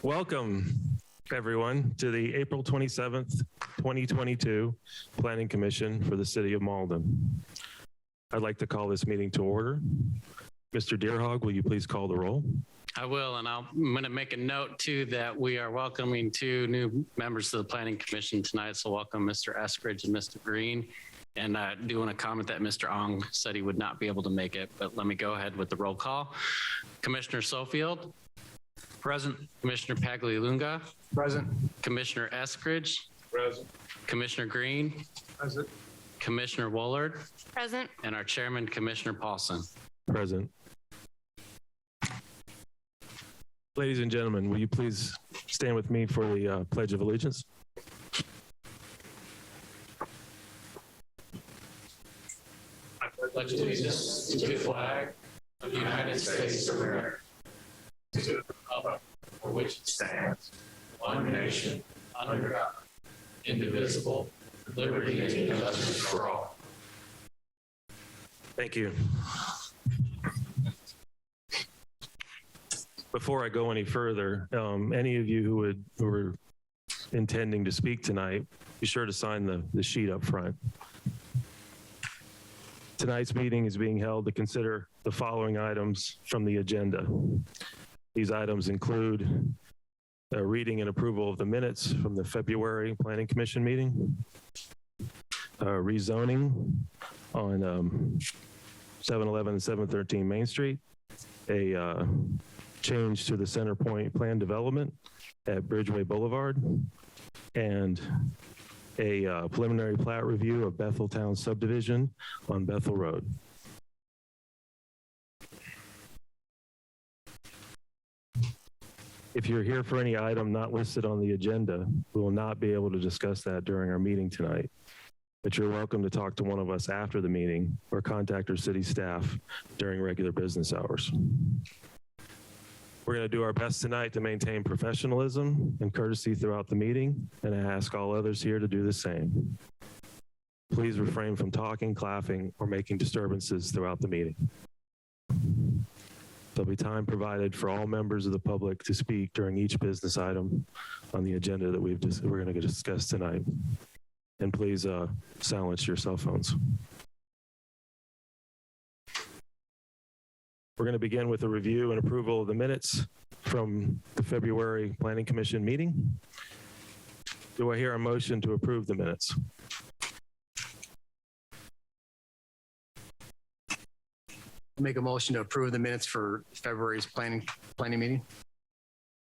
Welcome, everyone, to the April 27th, 2022 Planning Commission for the City of Malden. I'd like to call this meeting to order. Mr. Deerhog, will you please call the roll? I will, and I'm going to make a note too that we are welcoming two new members of the Planning Commission tonight. So welcome Mr. Eskridge and Mr. Green. And I do want to comment that Mr. Ong said he would not be able to make it, but let me go ahead with the roll call. Commissioner Sofield. Present. Commissioner Paglialunga. Present. Commissioner Eskridge. Present. Commissioner Green. Present. Commissioner Woolard. Present. And our chairman, Commissioner Paulson. Present. Ladies and gentlemen, will you please stand with me for the Pledge of Allegiance? I pledge allegiance to the flag of the United States of America, to the republic for which it stands, one nation, under God, indivisible, with liberty and justice for all. Thank you. Before I go any further, any of you who were intending to speak tonight, be sure to sign the sheet up front. Tonight's meeting is being held to consider the following items from the agenda. These items include a reading and approval of the minutes from the February Planning Commission meeting, rezoning on 711 and 713 Main Street, a change to the center point plan development at Bridgeway Boulevard, and a preliminary plat review of Bethel Town Subdivision on Bethel Road. If you're here for any item not listed on the agenda, we will not be able to discuss that during our meeting tonight. But you're welcome to talk to one of us after the meeting or contact our city staff during regular business hours. We're going to do our best tonight to maintain professionalism and courtesy throughout the meeting, and I ask all others here to do the same. Please refrain from talking, clapping, or making disturbances throughout the meeting. There'll be time provided for all members of the public to speak during each business item on the agenda that we're going to discuss tonight. And please silence your cell phones. We're going to begin with a review and approval of the minutes from the February Planning Commission meeting. Do I hear a motion to approve the minutes? Make a motion to approve the minutes for February's planning meeting.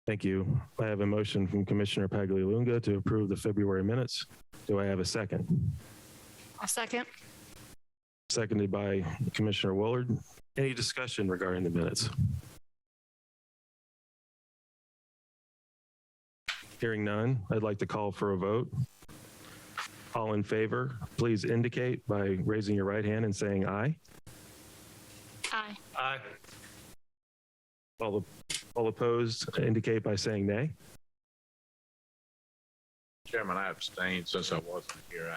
Thank you. I have a motion from Commissioner Paglialunga to approve the February minutes. Do I have a second? I'll second. Seconded by Commissioner Woolard. Any discussion regarding the minutes? Hearing none, I'd like to call for a vote. All in favor, please indicate by raising your right hand and saying aye. Aye. Aye. All opposed, indicate by saying nay. Chairman, I abstained since I wasn't here.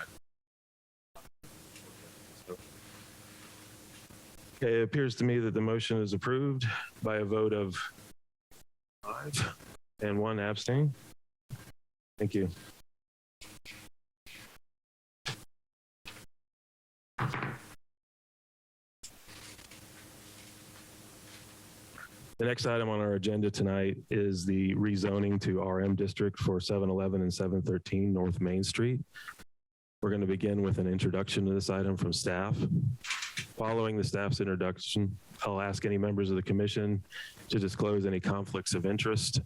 Okay, it appears to me that the motion is approved by a vote of 5 and 1 abstain. Thank you. The next item on our agenda tonight is the rezoning to RM district for 711 and 713 North Main Street. We're going to begin with an introduction to this item from staff. Following the staff's introduction, I'll ask any members of the commission to disclose any conflicts of interest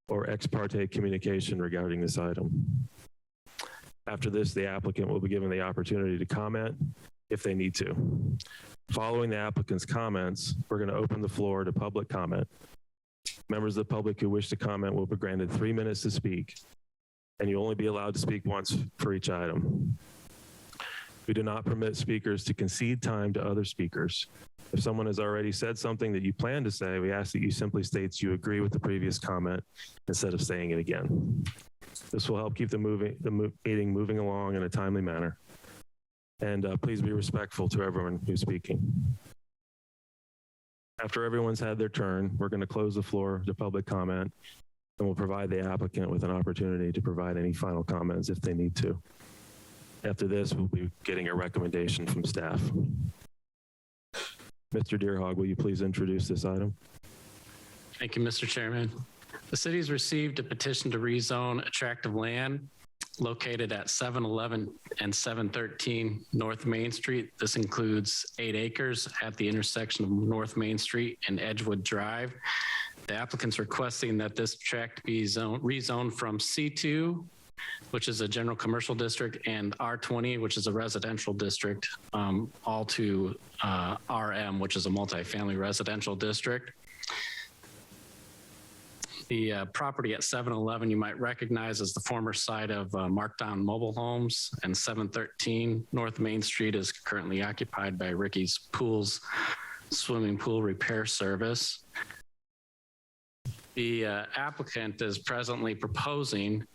or ex parte communication regarding this item. After this, the applicant will be given the opportunity to comment if they need to. Following the applicant's comments, we're going to open the floor to public comment. Members of the public who wish to comment will be granted 3 minutes to speak, and you'll only be allowed to speak once for each item. We do not permit speakers to concede time to other speakers. If someone has already said something that you plan to say, we ask that you simply state you agree with the previous comment instead of saying it again. This will help keep the meeting moving along in a timely manner. And please be respectful to everyone who's speaking. After everyone's had their turn, we're going to close the floor to public comment, And we'll provide the applicant with an opportunity to provide any final comments if they need to. After this, we'll be getting a recommendation from staff. Mr. Deerhog, will you please introduce this item? Thank you, Mr. Chairman. The city's received a petition to rezone a tract of land located at 711 and 713 North Main Street. This includes 8 acres at the intersection of North Main Street and Edgewood Drive. The applicant's requesting that this tract be rezoned from C2, which is a general commercial district, and R20, which is a residential district, all to RM, which is a multifamily residential district. The property at 711 you might recognize as the former site of Markdown Mobile Homes, and 713 North Main Street is currently occupied by Ricky's Pools Swimming Pool Repair Service. The applicant is presently proposing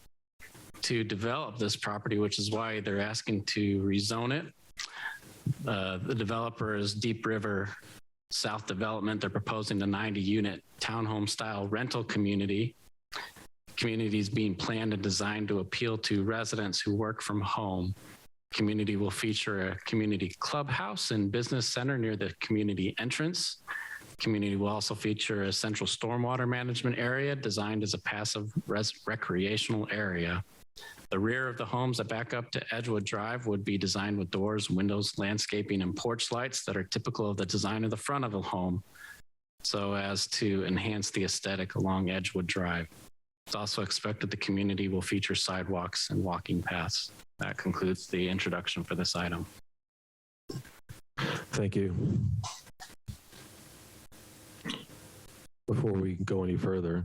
to develop this property, which is why they're asking to rezone it. The developer is Deep River South Development. They're proposing the 90-unit townhome style rental community. Community is being planned and designed to appeal to residents who work from home. Community will feature a community clubhouse and business center near the community entrance. Community will also feature a central stormwater management area designed as a passive recreational area. The rear of the homes that back up to Edgewood Drive would be designed with doors, windows, landscaping, and porch lights that are typical of the design of the front of the home, so as to enhance the aesthetic along Edgewood Drive. It's also expected the community will feature sidewalks and walking paths. That concludes the introduction for this item. Thank you. Before we go any further,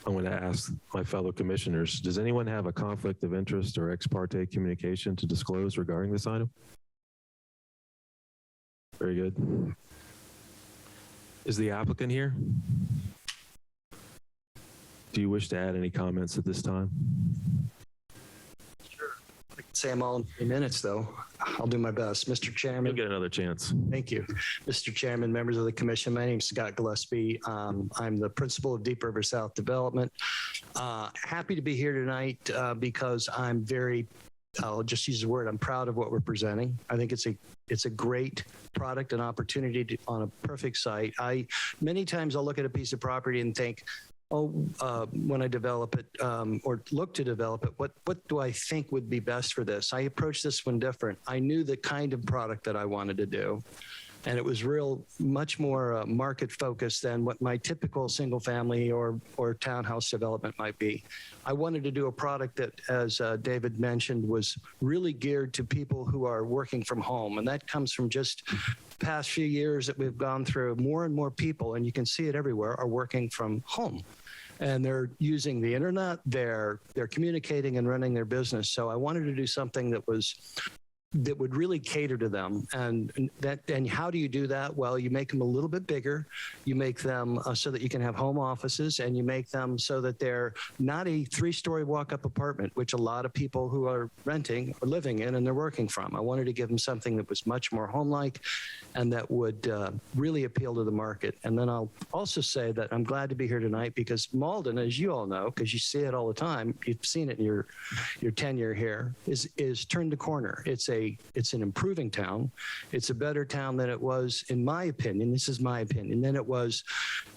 I'm going to ask my fellow commissioners, does anyone have a conflict of interest or ex parte communication to disclose regarding this item? Very good. Is the applicant here? Do you wish to add any comments at this time? I can say them all in 3 minutes, though. I'll do my best. Mr. You'll Chairman. get another chance. Thank you. Mr. Chairman, members of the commission, my name is Scott Gillespie. I'm the principal of Deep River South Development. Happy to be here tonight because I'm very, I'll just use the word, I'm proud of what we're presenting. I think it's a great product and opportunity on a perfect site. Many times I'll look at a piece of property and think, when I develop it or look to develop it, what do I think would be best for this? I approached this one different. I knew the kind of product that I wanted to do. And it was much more market focused than what my typical single family or townhouse development might be. I wanted to do a product that, as David mentioned, was really geared to people who are working from home. And that comes from just past few years that we've gone through. More and more people, and you can see it everywhere, are working from home. And they're using the internet, they're communicating and running their business. So I wanted to do something that would really cater to them. And how do you do that? Well, you make them a little bit bigger. You make them so that you can have home offices, and you make them so that they're not a 3-story walk-up apartment, which a lot of people who are renting are living in and they're working from. I wanted to give them something that was much more home-like and that would really appeal to the market. And then I'll also say that I'm glad to be here tonight because Malden, as you all know, because you see it all the time, you've seen it in your tenure here, is turned the corner. It's an improving town. It's a better town than it was, in my opinion, this is my opinion, than it was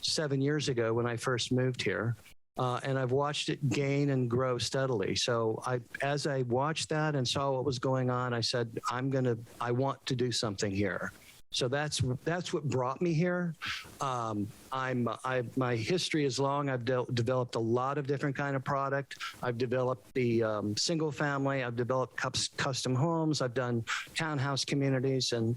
7 years ago when I first moved here. And I've watched it gain and grow steadily. So as I watched that and saw what was going on, I said, I want to do something here. So that's what brought me here. My history is long. I've developed a lot of different kind of product. I've developed the single family. I've developed custom homes. I've done townhouse communities, and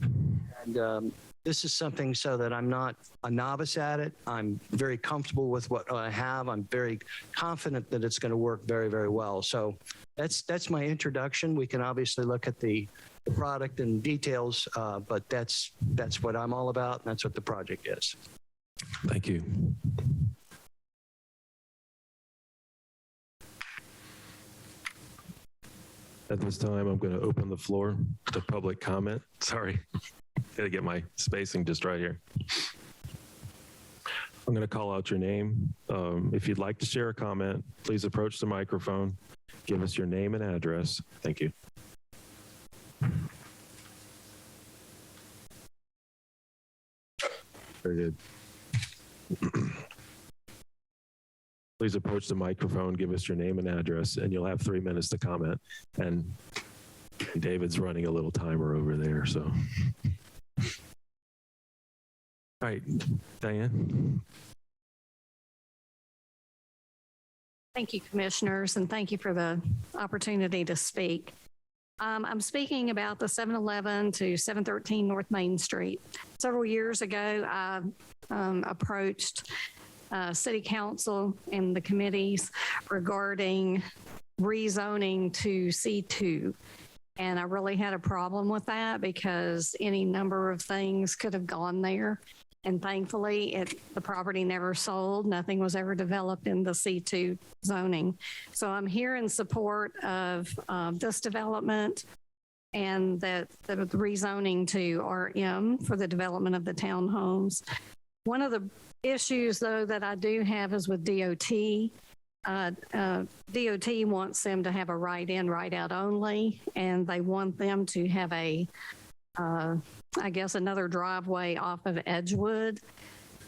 this is something so that I'm not a novice at it. I'm very comfortable with what I have. I'm very confident that it's going to work very, very well. So that's my introduction. We can obviously look at the product and details, but that's what I'm all about, and that's what the project is. Thank you. At this time, I'm going to open the floor to public comment. Sorry, got to get my spacing just right here. I'm going to call out your name. If you'd like to share a comment, please approach the microphone. Give us your name and address. Thank you. Very good. Please approach the microphone, give us your name and address, and you'll have 3 minutes to comment. And David's running a little timer over there, so. All right, Diane. Thank you, commissioners, and thank you for the opportunity to speak. I'm speaking about the 711 to 713 North Main Street. Several years ago, I approached City Council and the committees regarding rezoning to C2. And I really had a problem with that because any number of things could have gone there. And thankfully, the property never sold. Nothing was ever developed in the C2 zoning. So I'm here in support of this development and that the rezoning to RM for the development of the townhomes. One of the issues, though, that I do have is with DOT. DOT wants them to have a right-in, right-out only, and they want them to have a I guess another driveway off of Edgewood,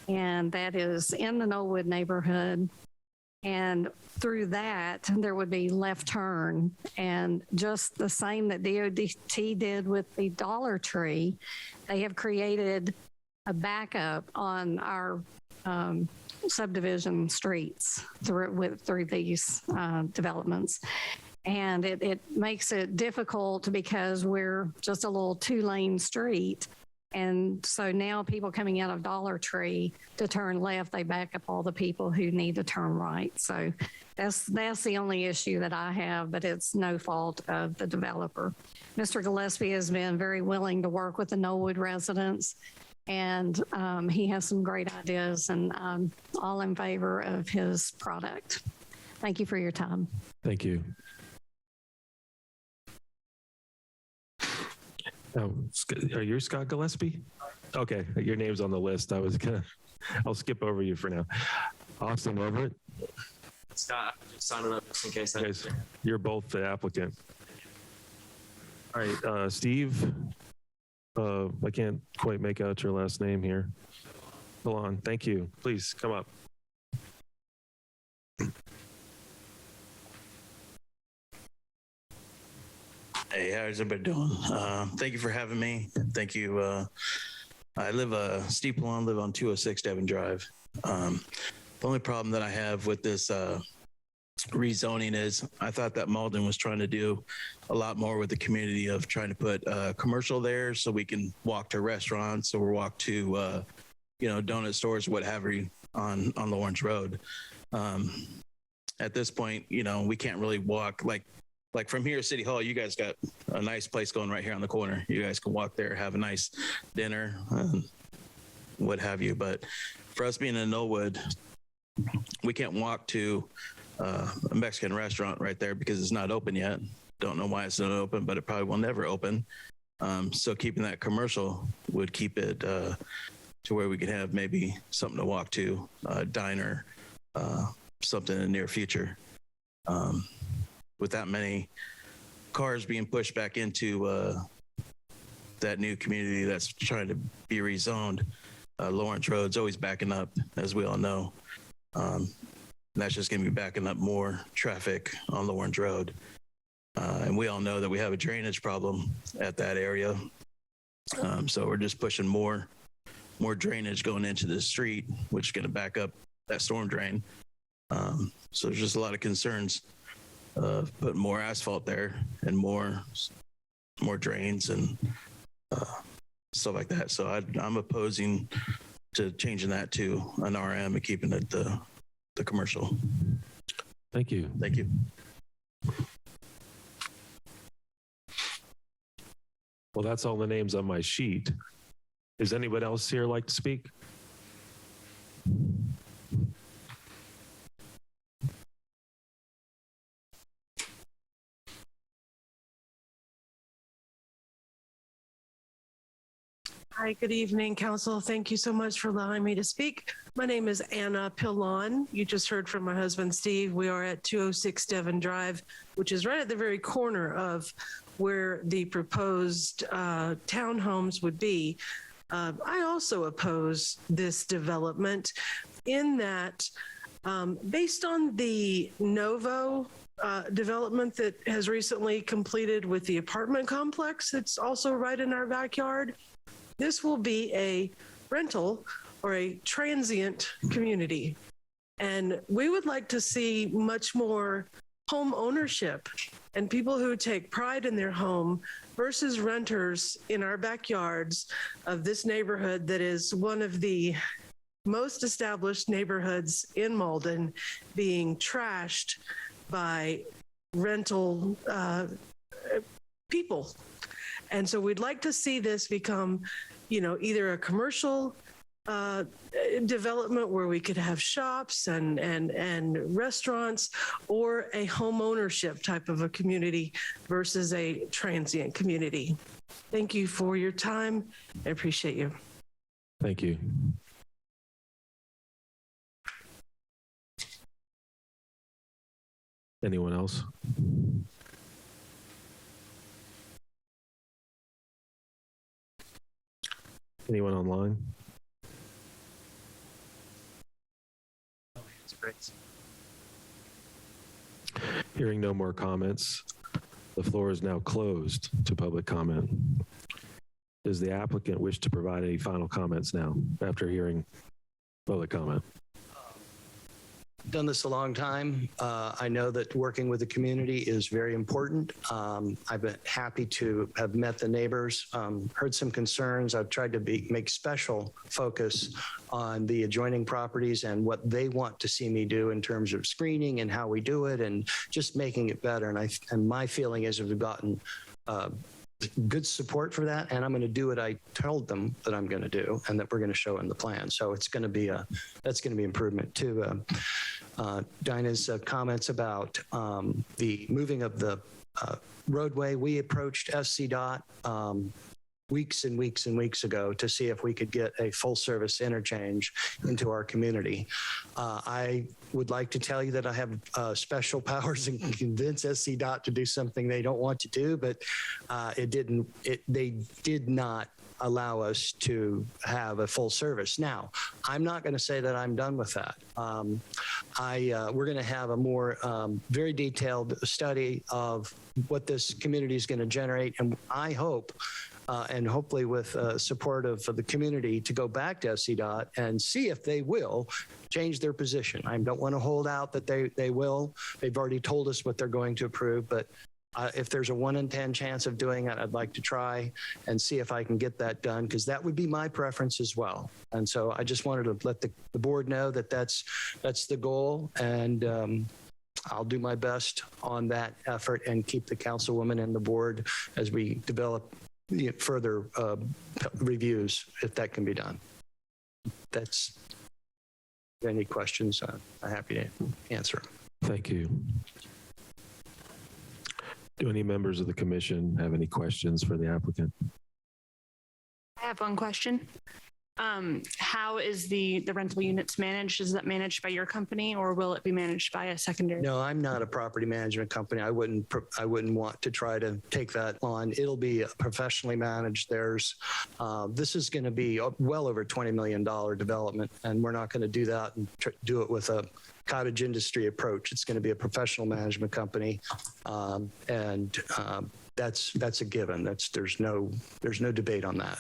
and that is in the Knollwood neighborhood. And through that, there would be left turn, and just the same that DOT did with the Dollar Tree, they have created a backup on our subdivision streets through these developments. And it makes it difficult because we're just a little 2-lane street. And so now people coming out of Dollar Tree to turn left, they back up all the people who need to turn right. So that's the only issue that I have, but it's no fault of the developer. Mr. Gillespie has been very willing to work with the Knollwood residents, and he has some great ideas, and I'm all in favor of his product. Thank you for your time. Thank you. Oh, are you Scott Gillespie? Okay, your name's on the list. I'll skip over you for now. Austin Everett. Scott, I'm just signing up just in case. Guys, you're both the applicant. All right, Steve. I can't quite make out your last name here. Hold on. Thank you. Please come up. Hey, how's everybody doing? Thank you for having me. Thank you. I live Steve Palone, live on 206 Devon Drive. The only problem that I have with this rezoning is I thought that Malden was trying to do a lot more with the community of trying to put commercial there so we can walk to restaurants or walk to donut stores, what have you, on Lawrence Road. At this point, we can't really walk like from here at City Hall. You guys got a nice place going right here on the corner. You guys can walk there, have a nice dinner, what have you. But for us being in Knollwood, we can't walk to a Mexican restaurant right there because it's not open yet. Don't know why it's not open, but it probably will never open. So keeping that commercial would keep it to where we could have maybe something to walk to, a diner, something in the near future. With that many cars being pushed back into that new community that's trying to be rezoned, Lawrence Road's always backing up, as we all know. And that's just going to be backing up more traffic on Lawrence Road. And we all know that we have a drainage problem at that area. So we're just pushing more drainage going into the street, which is going to back up that storm drain. So there's just a lot of concerns of putting more asphalt there and more drains and stuff like that. So I'm opposing to changing that to an RM and keeping it the commercial. Thank you. Thank you. Well, that's all the names on my sheet. Does anybody else here like to speak? Hi, good evening, Council. Thank you so much for allowing me to speak. My name is Anna Pillon. You just heard from my husband, Steve. We are at 206 Devon Drive, which is right at the very corner of where the proposed townhomes would be. I also oppose this development in that based on the Novo development that has recently completed with the apartment complex that's also right in our backyard, this will be a rental or a transient community. And we would like to see much more home ownership and people who take pride in their home versus renters in our backyards of this neighborhood that is one of the most established neighborhoods in Malden being trashed by rental people. And so we'd like to see this become, either a commercial development where we could have shops and restaurants, or a home ownership type of a community versus a transient community. Thank you for your time. I appreciate you. Thank you. Anyone else? Anyone online? That's great. Hearing no more comments, the floor is now closed to public comment. Does the applicant wish to provide any final comments now after hearing public comment? Done this a long time. I know that working with the community is very important. I've been happy to have met the neighbors, heard some concerns. I've tried to make special focus on the adjoining properties and what they want to see me do in terms of screening and how we do it and just making it better. And my feeling is we've gotten good support for that, and I'm going to do what I told them that I'm going to do and that we're going to show in the plan. So it's going to be that's going to be improvement to Dinah's comments about the moving of the roadway. We approached SCDOT weeks and weeks and weeks ago to see if we could get a full service interchange into our community. I would like to tell you that I have special powers and can convince SCDOT to do something they don't want to do, but they did not allow us to have a full service. Now, I'm not going to say that I'm done with that. We're going to have a more very detailed study of what this community is going to generate, and I hope and hopefully with support of the community to go back to SCDOT and see if they will change their position. I don't want to hold out that they will. They've already told us what they're going to approve, but if there's a 1 in 10 chance of doing it, I'd like to try and see if I can get that done, because that would be my preference as well. And so I just wanted to let the board know that that's the goal, and I'll do my best on that effort and keep the councilwoman and the board as we develop further reviews, if that can be done. That's any questions, I'm happy to answer. Thank you. Do any members of the commission have any questions for the applicant? I have one question. How is the rental units managed? Is that managed by your company, or will it be managed by a secondary? No, I'm not a property management company. I wouldn't want to try to take that on. It'll be professionally managed. This is going to be well over $20 million development, and we're not going to do that and do it with a cottage industry approach. It's going to be a professional management company, and that's a given. There's no debate on that.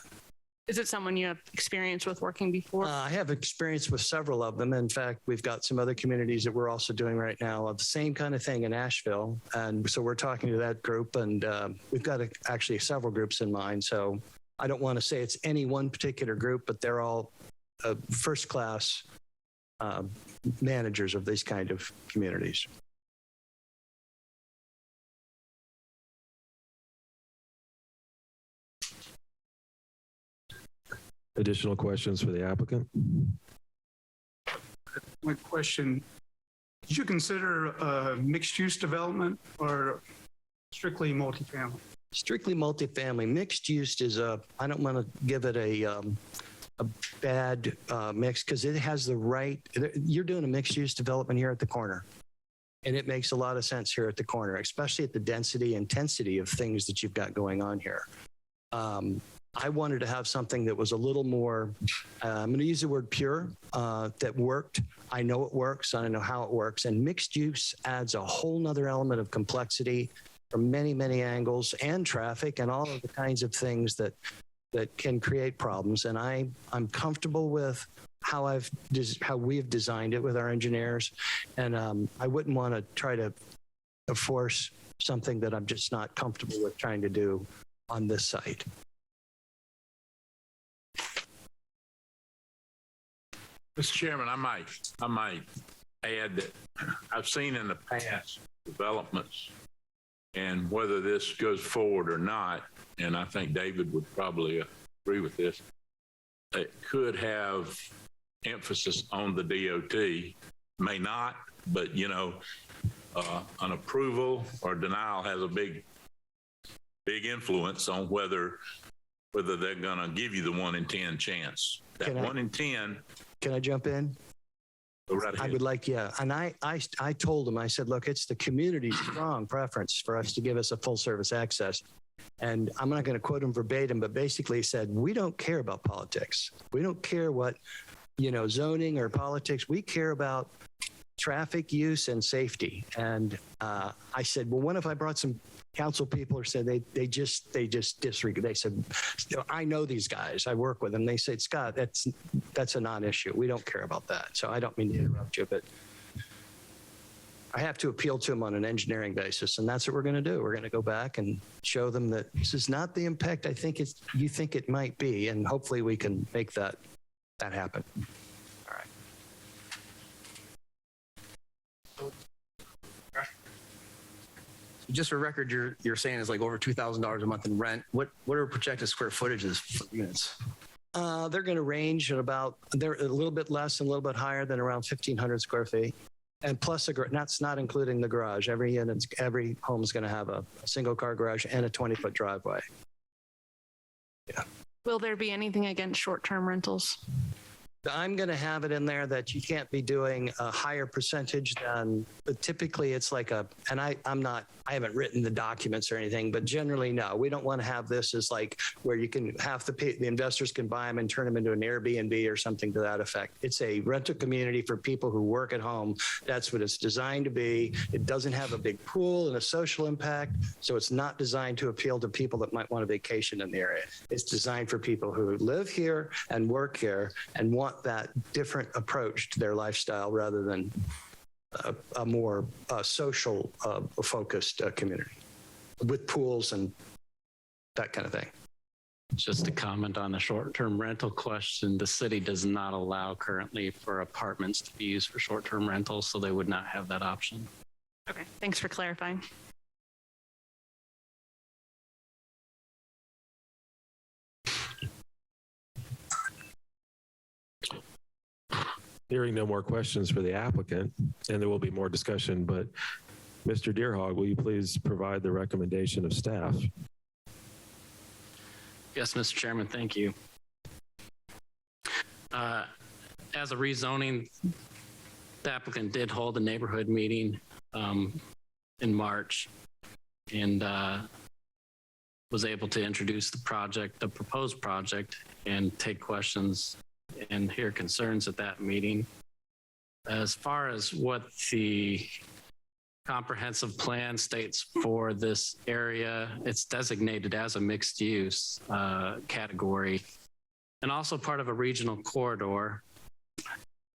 Is it someone you have experience with working before? I have experience with several of them. In fact, we've got some other communities that we're also doing right now of the same kind of thing in Asheville. And so we're talking to that group, and we've got actually several groups in mind. So I don't want to say it's any one particular group, but they're all first-class managers of these kind of communities. Additional questions for the applicant? My question, did you consider mixed-use development or strictly multifamily? strictly multifamily. Mixed use is I don't want to give it a bad mix because it has the right, you're doing a mixed use development here at the corner. And it makes a lot of sense here at the corner, especially at the density, intensity of things that you've got going on here. I wanted to have something that was a little more, I'm going to use the word pure, that worked. I know it works. I know how it works. And mixed use adds a whole nother element of complexity from many, many angles and traffic and all of the kinds of things that can create problems. And I'm comfortable with how we've designed it with our engineers. And I wouldn't want to try to force something that I'm just not comfortable with trying to do on this site. Mr. Chairman, I might add that I've seen in the past developments, and whether this goes forward or not, and I think David would probably agree with this, it could have emphasis on the DOT, may not, but an approval or denial has a big influence on whether they're going to give you the 1 in 10 chance. That 1 in 10. Can I jump in? Go right ahead. I would like, yeah. And I told him, I said, look, it's the community's strong preference for us to give us a full service access. And I'm not going to quote him verbatim, but basically he said, we don't care about politics. We don't care what, zoning or politics. We care about traffic use and safety. And I said, well, what if I brought some council people or said they just disregard? They said, I know these guys. I work with them. They said, Scott, that's a non-issue. We don't care about that. So I don't mean to interrupt you, but I have to appeal to them on an engineering basis, and that's what we're going to do. We're going to go back and show them that this is not the impact you think it might be, and hopefully we can make that happen. All right. Just for record, you're saying it's like over $2,000 a month in rent. What are projected square footages for units? They're going to range at they're a little bit less and a little bit higher than around 1,500 square feet. And plus, that's not including the garage. Every home is going to have a single car garage and a 20-foot driveway. Yeah. Will there be anything against short-term rentals? I'm going to have it in there that you can't be doing a higher percentage than, but typically it's like and I haven't written the documents or anything, but generally, no, we don't want to have this as like where you can the investors can buy them and turn them into an Airbnb or something to that effect. It's a rental community for people who work at home. That's what it's designed to be. It doesn't have a big pool and a social impact. So it's not designed to appeal to people that might want a vacation in the area. It's designed for people who live here and work here and want that different approach to their lifestyle rather than a more social focused community with pools and that kind of thing. Just to comment on the short-term rental question, the city does not allow currently for apartments to be used for short-term rentals, so they would not have that option. Okay, thanks for clarifying. Hearing no more questions for the applicant, and there will be more discussion, but Mr. Deerhog, will you please provide the recommendation of staff? Yes, Mr. Chairman, thank you. As a rezoning, the applicant did hold a neighborhood meeting in March and was able to introduce the proposed project, and take questions and hear concerns at that meeting. As far as what the comprehensive plan states for this area, it's designated as a mixed use category and also part of a regional corridor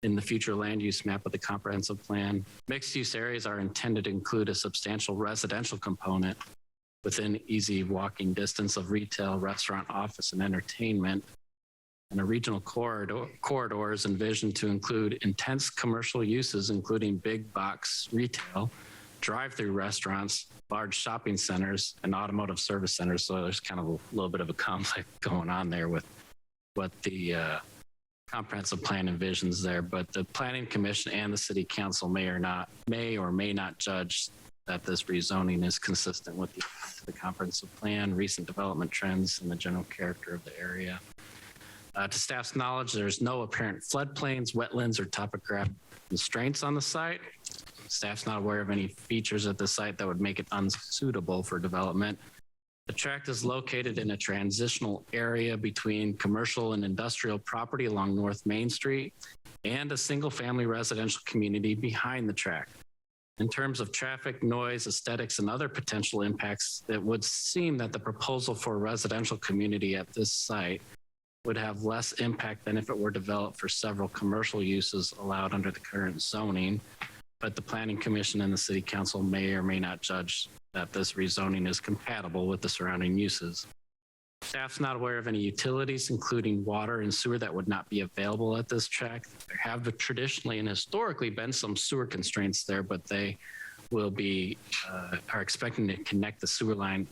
in the future land use map of the comprehensive plan. Mixed use areas are intended to include a substantial residential component within easy walking distance of retail, restaurant, office, and entertainment. And a regional corridor is envisioned to include intense commercial uses, including big box retail, drive-through restaurants, large shopping centers, and automotive service centers. So there's kind of a little bit of a conflict going on there with what the comprehensive plan envisions there. But the Planning Commission and the City Council may or may not judge that this rezoning is consistent with the comprehensive plan, recent development trends, and the general character of the area. To staff's knowledge, there's no apparent floodplains, wetlands, or topographic constraints on the site. Staff's not aware of any features at the site that would make it unsuitable for development. The tract is located in a transitional area between commercial and industrial property along North Main Street and a single-family residential community behind the tract. In terms of traffic, noise, aesthetics, and other potential impacts, it would seem that the proposal for a residential community at this site would have less impact than if it were developed for several commercial uses allowed under the current zoning. But the Planning Commission and the City Council may or may not judge that this rezoning is compatible with the surrounding uses. Staff's not aware of any utilities, including water and sewer, that would not be available at this tract. There have traditionally and historically been some sewer constraints there, but they will be, are expecting to connect the sewer line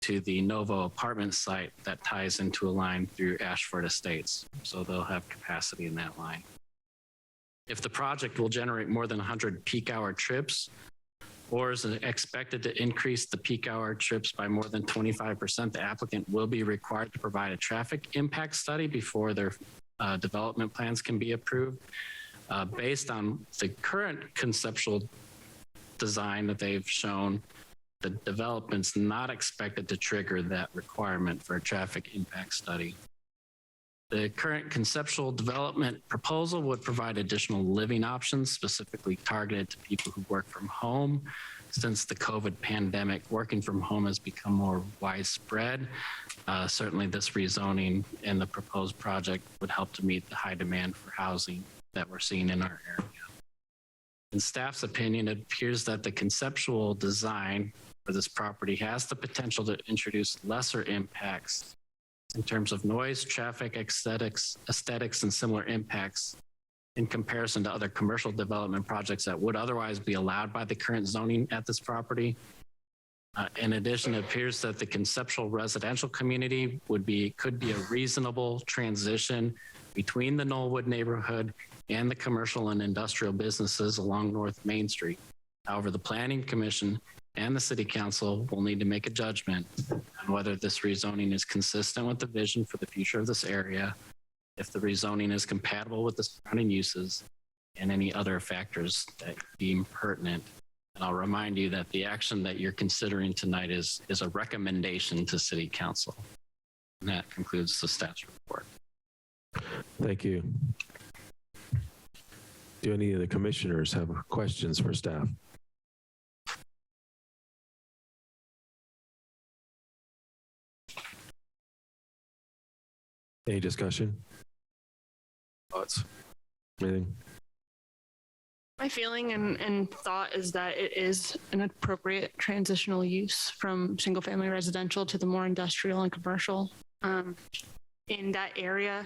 to the Novo apartment site that ties into a line through Ashford Estates. So they'll have capacity in that line. If the project will generate more than 100 peak hour trips, or is expected to increase the peak hour trips by more than 25%, the applicant will be required to provide a traffic impact study before their development plans can be approved. Based on the current conceptual design that they've shown, the development's not expected to trigger that requirement for a traffic impact study. The current conceptual development proposal would provide additional living options specifically targeted to people who work from home. Since the COVID pandemic, working from home has become more widespread. Certainly this rezoning and the proposed project would help to meet the high demand for housing that we're seeing in our area. In staff's opinion, it appears that the conceptual design for this property has the potential to introduce lesser impacts in terms of noise, traffic, aesthetics, and similar impacts in comparison to other commercial development projects that would otherwise be allowed by the current zoning at this property. In addition, it appears that the conceptual residential community could be a reasonable transition between the Knollwood neighborhood and the commercial and industrial businesses along North Main Street. However, the Planning Commission and the City Council will need to make a judgment on whether this rezoning is consistent with the vision for the future of this area, if the rezoning is compatible with the surrounding uses, and any other factors that deem pertinent. And I'll remind you that the action that you're considering tonight is a recommendation to City Council. And that concludes the staff's report. Thank you. Do any of the commissioners have questions for staff? Any discussion? Thoughts? Anything? My feeling and thought is that it is an appropriate transitional use from single family residential to the more industrial and commercial in that area.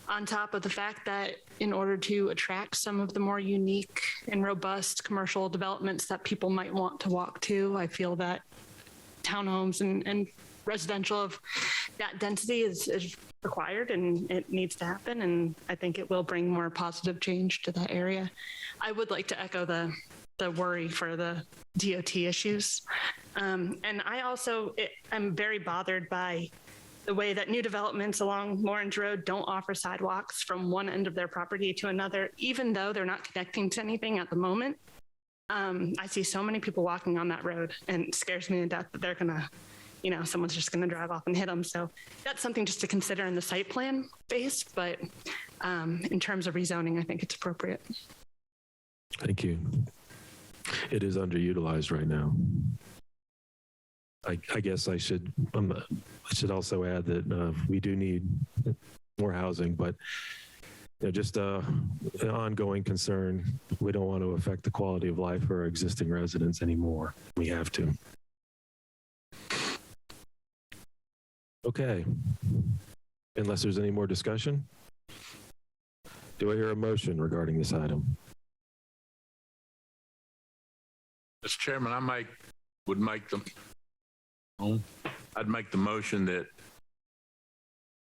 On top of the fact that in order to attract some of the more unique and robust commercial developments that people might want to walk to, I feel that townhomes and residential of that density is required and it needs to happen. And I think it will bring more positive change to that area. I would like to echo the worry for the DOT issues. And I also, I'm very bothered by the way that new developments along Lawrence Road don't offer sidewalks from one end of their property to another, even though they're not connecting to anything at the moment. I see so many people walking on that road and it scares me to death that they're gonna, someone's just gonna drive off and hit them. So that's something just to consider in the site plan phase, but in terms of rezoning, I think it's appropriate. Thank you. It is underutilized right now. I guess I should also add that we do need more housing, but just an ongoing concern. We don't want to affect the quality of life for our existing residents anymore. We have to. Okay. Unless there's any more discussion, do I hear a motion regarding this item? Mr. Chairman, I'd make the motion that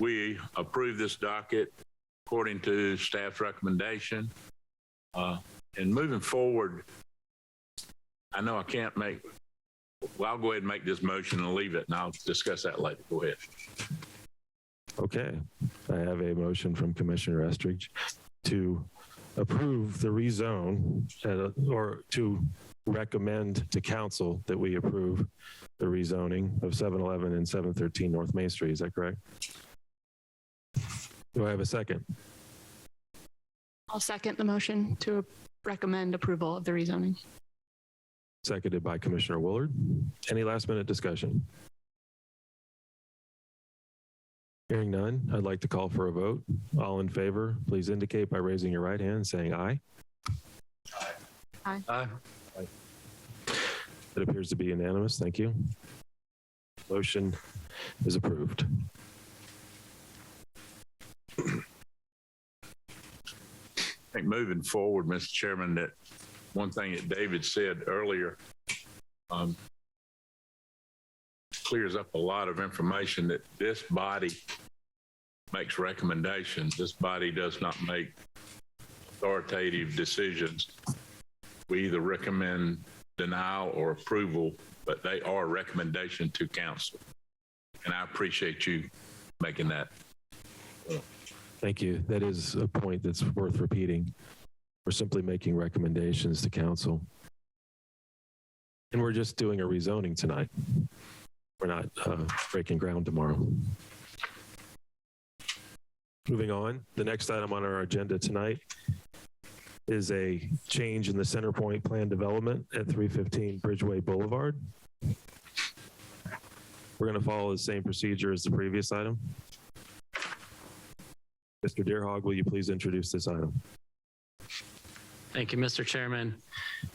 we approve this docket according to staff's recommendation. And moving forward, I know I can't make, well, I'll go ahead and make this motion and leave it, and I'll discuss that later. Go ahead. Okay, I have a motion from Commissioner Estridge to approve the rezone or to recommend to council that we approve the rezoning of 711 and 713 North Main Street. Is that correct? Do I have a second? I'll second the motion to recommend approval of the rezoning. Seconded by Commissioner Willard. Any last minute discussion? Hearing none, I'd like to call for a vote. All in favor, please indicate by raising your right hand and saying aye. Aye. Aye. It appears to be unanimous. Thank you. Motion is approved. I think moving forward, Mr. Chairman, that one thing that David said earlier clears up a lot of information that this body makes recommendations. This body does not make authoritative decisions. We either recommend denial or approval, but they are a recommendation to council. And I appreciate you making that. Thank you. That is a point that's worth repeating. We're simply making recommendations to council. And we're just doing a rezoning tonight. We're not breaking ground tomorrow. Moving on, the next item on our agenda tonight is a change in the center point plan development at 315 Bridgeway Boulevard. We're going to follow the same procedure as the previous item. Mr. Deerhog, will you please introduce this item? Thank you, Mr. Chairman.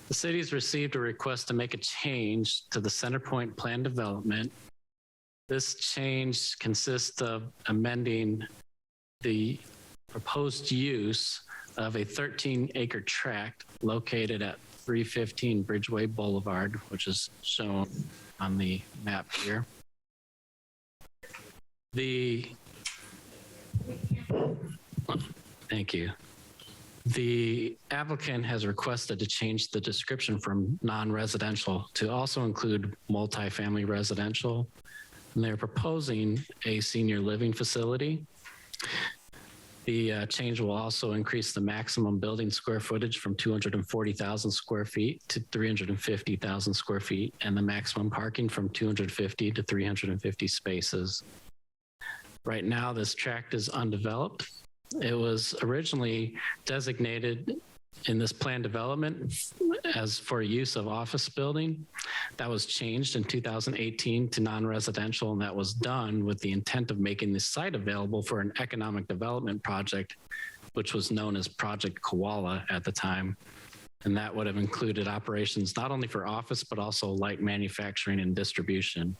The city's received a request to make a change to the CenterPoint plan development. This change consists of amending the proposed use of a 13-acre tract located at 315 Bridgeway Boulevard, which is shown on the map here. Thank you. The applicant has requested to change the description from non-residential to also include multifamily residential. And they're proposing a senior living facility. The change will also increase the maximum building square footage from 240,000 square feet to 350,000 square feet, and the maximum parking from 250 to 350 spaces. Right now, this tract is undeveloped. It was originally designated in this plan development as for use of office building. That was changed in 2018 to non-residential, and that was done with the intent of making this site available for an economic development project, which was known as Project Koala at the time. And that would have included operations not only for office, but also light manufacturing and distribution.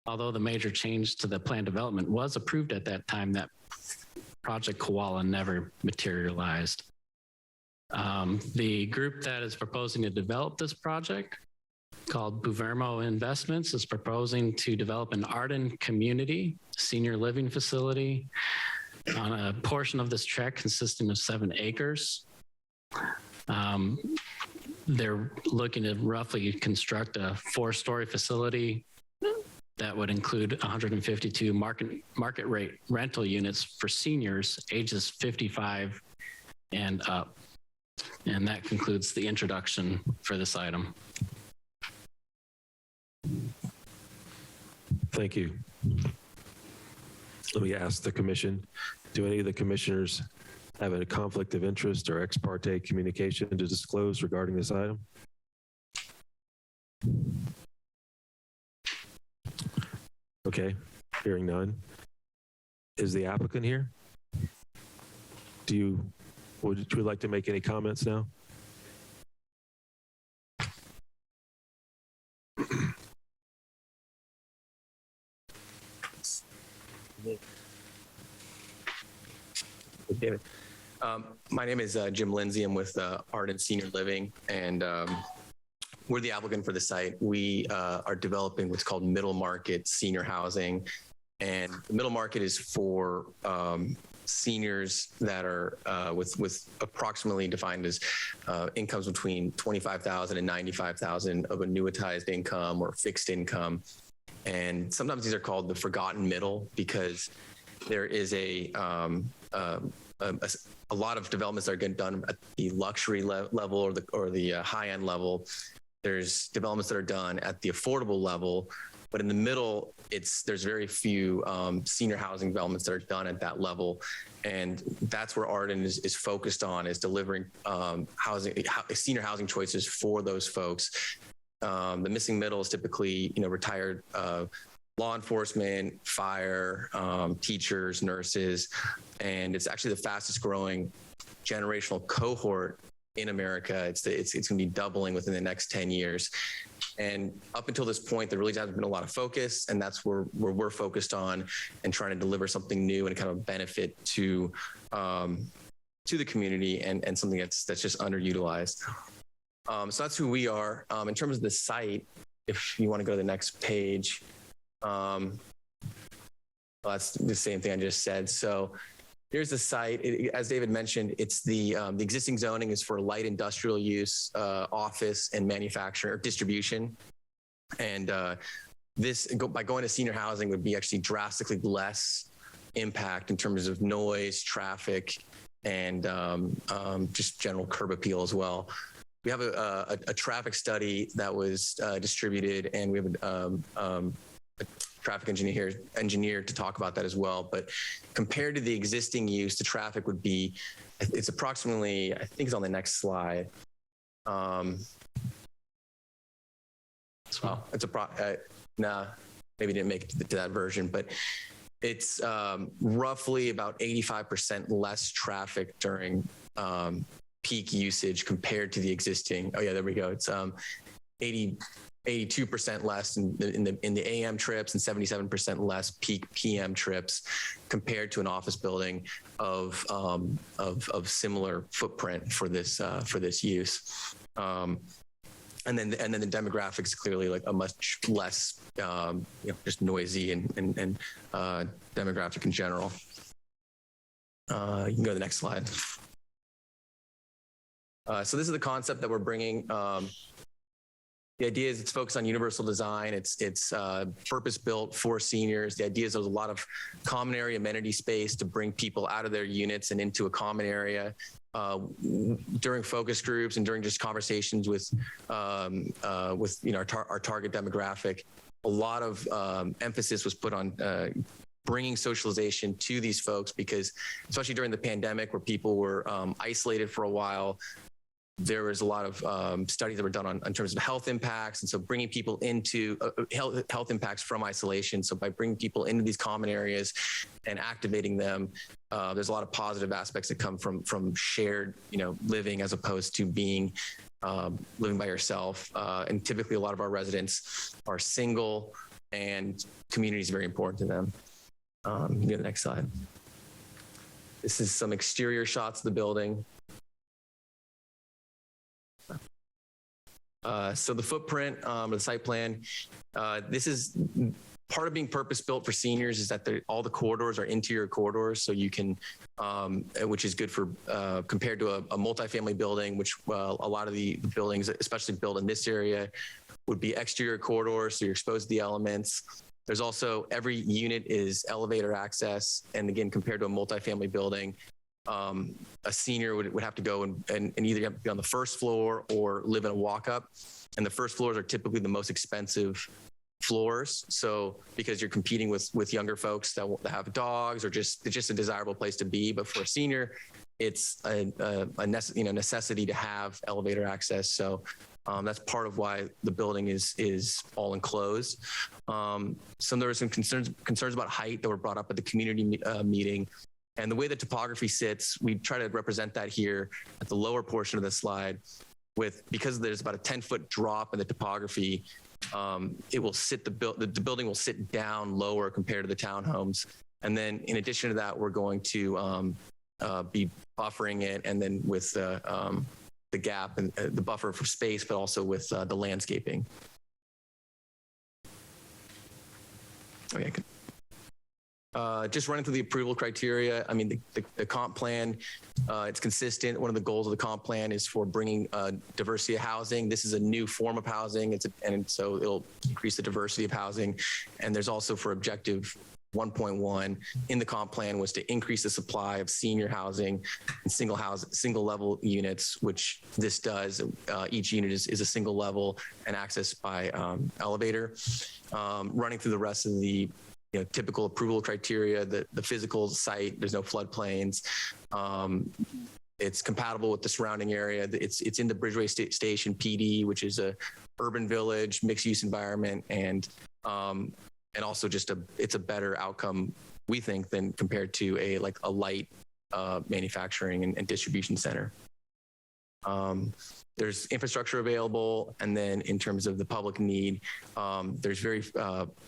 Although the major change to the plan development was approved at that time, that Project Koala never materialized. The group that is proposing to develop this project, called Buvermo Investments, is proposing to develop an Arden community senior living facility on a portion of this tract consisting of 7 acres. They're looking to roughly construct a 4-story facility that would include 152 market rate rental units for seniors ages 55 and up. And that concludes the introduction for this item. Thank you. Let me ask the commission, do any of the commissioners have a conflict of interest or ex parte communication to disclose regarding this item? Okay, hearing none. Is the applicant here? Would you like to make any comments now? Okay. My name is Jim Lindsay. I'm with Arden Senior Living, and we're the applicant for the site. We are developing what's called middle market senior housing, and the middle market is for seniors that are with approximately defined as incomes between 25,000 and 95,000 of annuitized income or fixed income. And sometimes these are called the forgotten middle because there is a lot of developments that are getting done at the luxury level or the high-end level. There's developments that are done at the affordable level, but in the middle, there's very few senior housing developments that are done at that level, and that's where Arden is focused on, is delivering senior housing choices for those folks. The missing middle is typically, retired law enforcement, fire, teachers, nurses, and it's actually the fastest growing generational cohort in America. It's going to be doubling within the next 10 years. And up until this point, there really hasn't been a lot of focus, and that's where we're focused on and trying to deliver something new and kind of benefit to the community and something that's just underutilized. So that's who we are. In terms of the site, if you want to go to the next page, that's the same thing I just said. So here's the site. As David mentioned, it's the existing zoning is for light industrial use, office and manufacturing or distribution. And by going to senior housing would be actually drastically less impact in terms of noise, traffic, and just general curb appeal as well. We have a traffic study that was distributed, and we have a traffic engineer to talk about that as well. But compared to the existing use, the traffic would be, it's approximately, I think it's on the next slide. Maybe didn't make it to that version, but it's roughly about 85% less traffic during peak usage compared to the existing. Oh yeah, there we go. It's 82% less in the AM trips and 77% less peak PM trips compared to an office building of similar footprint for this use. And then the demographics clearly like a much less just noisy and demographic in general. You can go to the next slide. So this is the concept that we're bringing. The idea is it's focused on universal design. It's purpose-built for seniors. The idea is there's a lot of common area amenity space to bring people out of their units and into a common area. During focus groups and during just conversations with our target demographic, a lot of emphasis was put on bringing socialization to these folks because, especially during the pandemic where people were isolated for a while, there was a lot of studies that were done in terms of health impacts. And so bringing people into health impacts from isolation. So by bringing people into these common areas and activating them, there's a lot of positive aspects that come from shared, living as opposed to being living by yourself. And typically a lot of our residents are single and community is very important to them. You can go to the next slide. This is some exterior shots of the building. So the footprint or the site plan, this is part of being purpose-built for seniors is that all the corridors are interior corridors, so you can, which is good for compared to a multifamily building, which a lot of the buildings, especially built in this area, would be exterior corridors, so you're exposed to the elements. There's also every unit is elevator access, and again, compared to a multifamily building, a senior would have to go and either have to be on the first floor or live in a walk-up. And the first floors are typically the most expensive floors. So because you're competing with younger folks that have dogs or it's just a desirable place to be. But for a senior, it's a necessity to have elevator access. So that's part of why the building is all enclosed. So there were some concerns about height that were brought up at the community meeting. And the way the topography sits, we try to represent that here at the lower portion of the slide because there's about a 10-foot drop in the topography, it will sit, the building will sit down lower compared to the townhomes. And then in addition to that, we're going to be buffering it and then with the gap and the buffer for space, but also with the landscaping. Oh, yeah. Just running through the approval criteria. I mean, the comp plan, it's consistent. One of the goals of the comp plan is for bringing diversity of housing. This is a new form of housing, and so it'll increase the diversity of housing. And there's also for objective 1.1 in the comp plan was to increase the supply of senior housing and single level units, which this does. Each unit is a single level and accessed by elevator. Running through the rest of the typical approval criteria, the physical site, there's no floodplains. It's compatible with the surrounding area. It's in the Bridgeway Station PD, which is a urban village, mixed use environment, and also just it's a better outcome, we think, than compared to a light manufacturing and distribution center. There's infrastructure available, and then in terms of the public need, there's very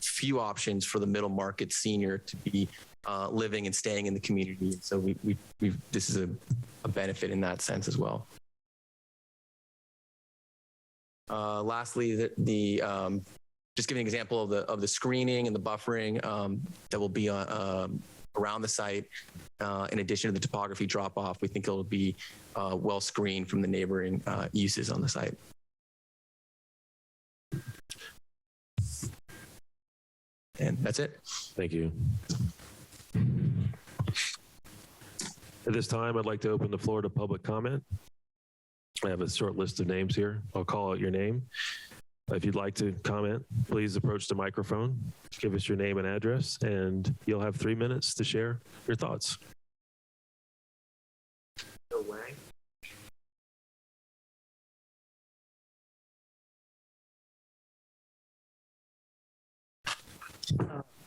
few options for the middle market senior to be living and staying in the community. So this is a benefit in that sense as well. Lastly, just giving an example of the screening and the buffering that will be around the site. In addition to the topography drop off, we think it'll be well screened from the neighboring uses on the site. And that's it. Thank you. At this time, I'd like to open the floor to public comment. I have a short list of names here. I'll call out your name. If you'd like to comment, please approach the microphone, give us your name and address, and you'll have 3 minutes to share your thoughts.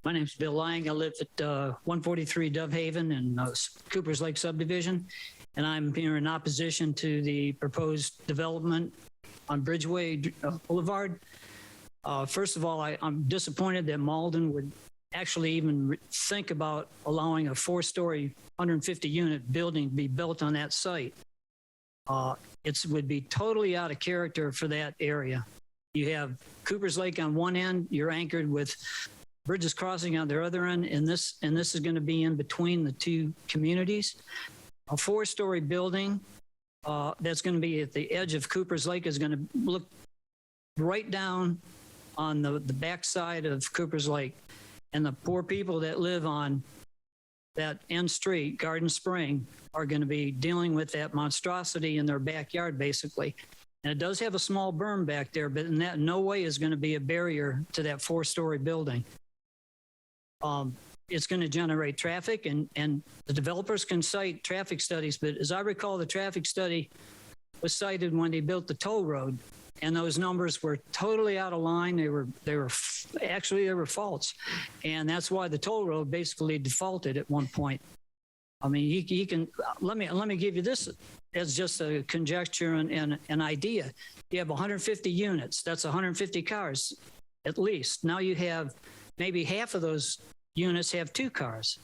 My name's Bill Lang. I live at 143 Dove Haven in Cooper's Lake Subdivision, and I'm here in opposition to the proposed development on Bridgeway Boulevard. First of all, I'm disappointed that Malden would actually even think about allowing a 4-story, 150-unit building to be built on that site. It would be totally out of character for that area. You have Cooper's Lake on one end, you're anchored with Bridges Crossing on the other end, and this is going to be in between the two communities. A 4-story building that's going to be at the edge of Cooper's Lake is going to look right down on the backside of Cooper's Lake. And the poor people that live on that end street, Garden Spring, are going to be dealing with that monstrosity in their backyard, basically. And it does have a small berm back there, but in that no way is going to be a barrier to that 4-story building. It's going to generate traffic, and the developers can cite traffic studies, but as I recall, the traffic study was cited when they built the toll road, and those numbers were totally out of line. They were false, and that's why the toll road basically defaulted at one point. I mean, you can let me give you this as just a conjecture and an idea. You have 150 units. That's 150 cars at least. Now you have maybe half of those units have 2 cars.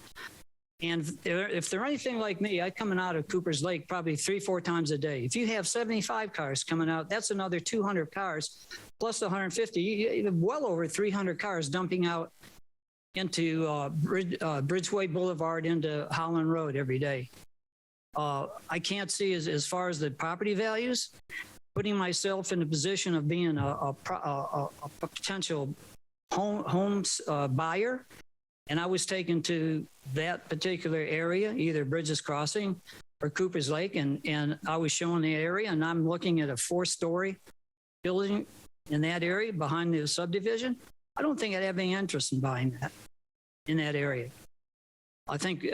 And if they're anything like me, I coming out of Cooper's Lake probably 3-4 times a day. If you have 75 cars coming out, that's another 200 cars plus the 150. You have well over 300 cars dumping out into Bridgeway Boulevard into Holland Road every day. I can't see as far as the property values, putting myself in the position of being a potential homes buyer. And I was taken to that particular area, either Bridges Crossing or Cooper's Lake, and I was shown the area, and I'm looking at a 4-story building in that area behind the subdivision. I don't think I'd have any interest in buying that in that area. I think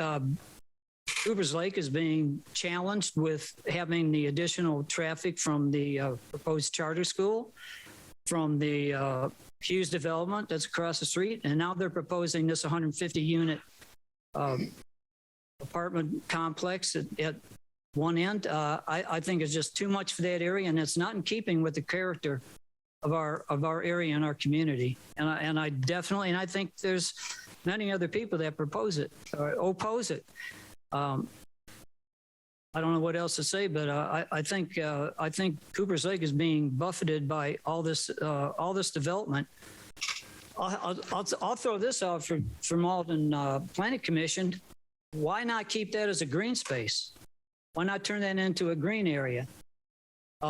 Cooper's Lake is being challenged with having the additional traffic from the proposed charter school, from the Hughes development that's across the street, and now they're proposing this 150-unit apartment complex at one end. I think it's just too much for that area, and it's not in keeping with the character of our area and our community. And I think there's many other people that propose it or oppose it. I don't know what else to say, but I think Cooper's Lake is being buffeted by all this development I'll throw this out for Malden Planning Commission. Why not keep that as a green space? Why not turn that into a green area?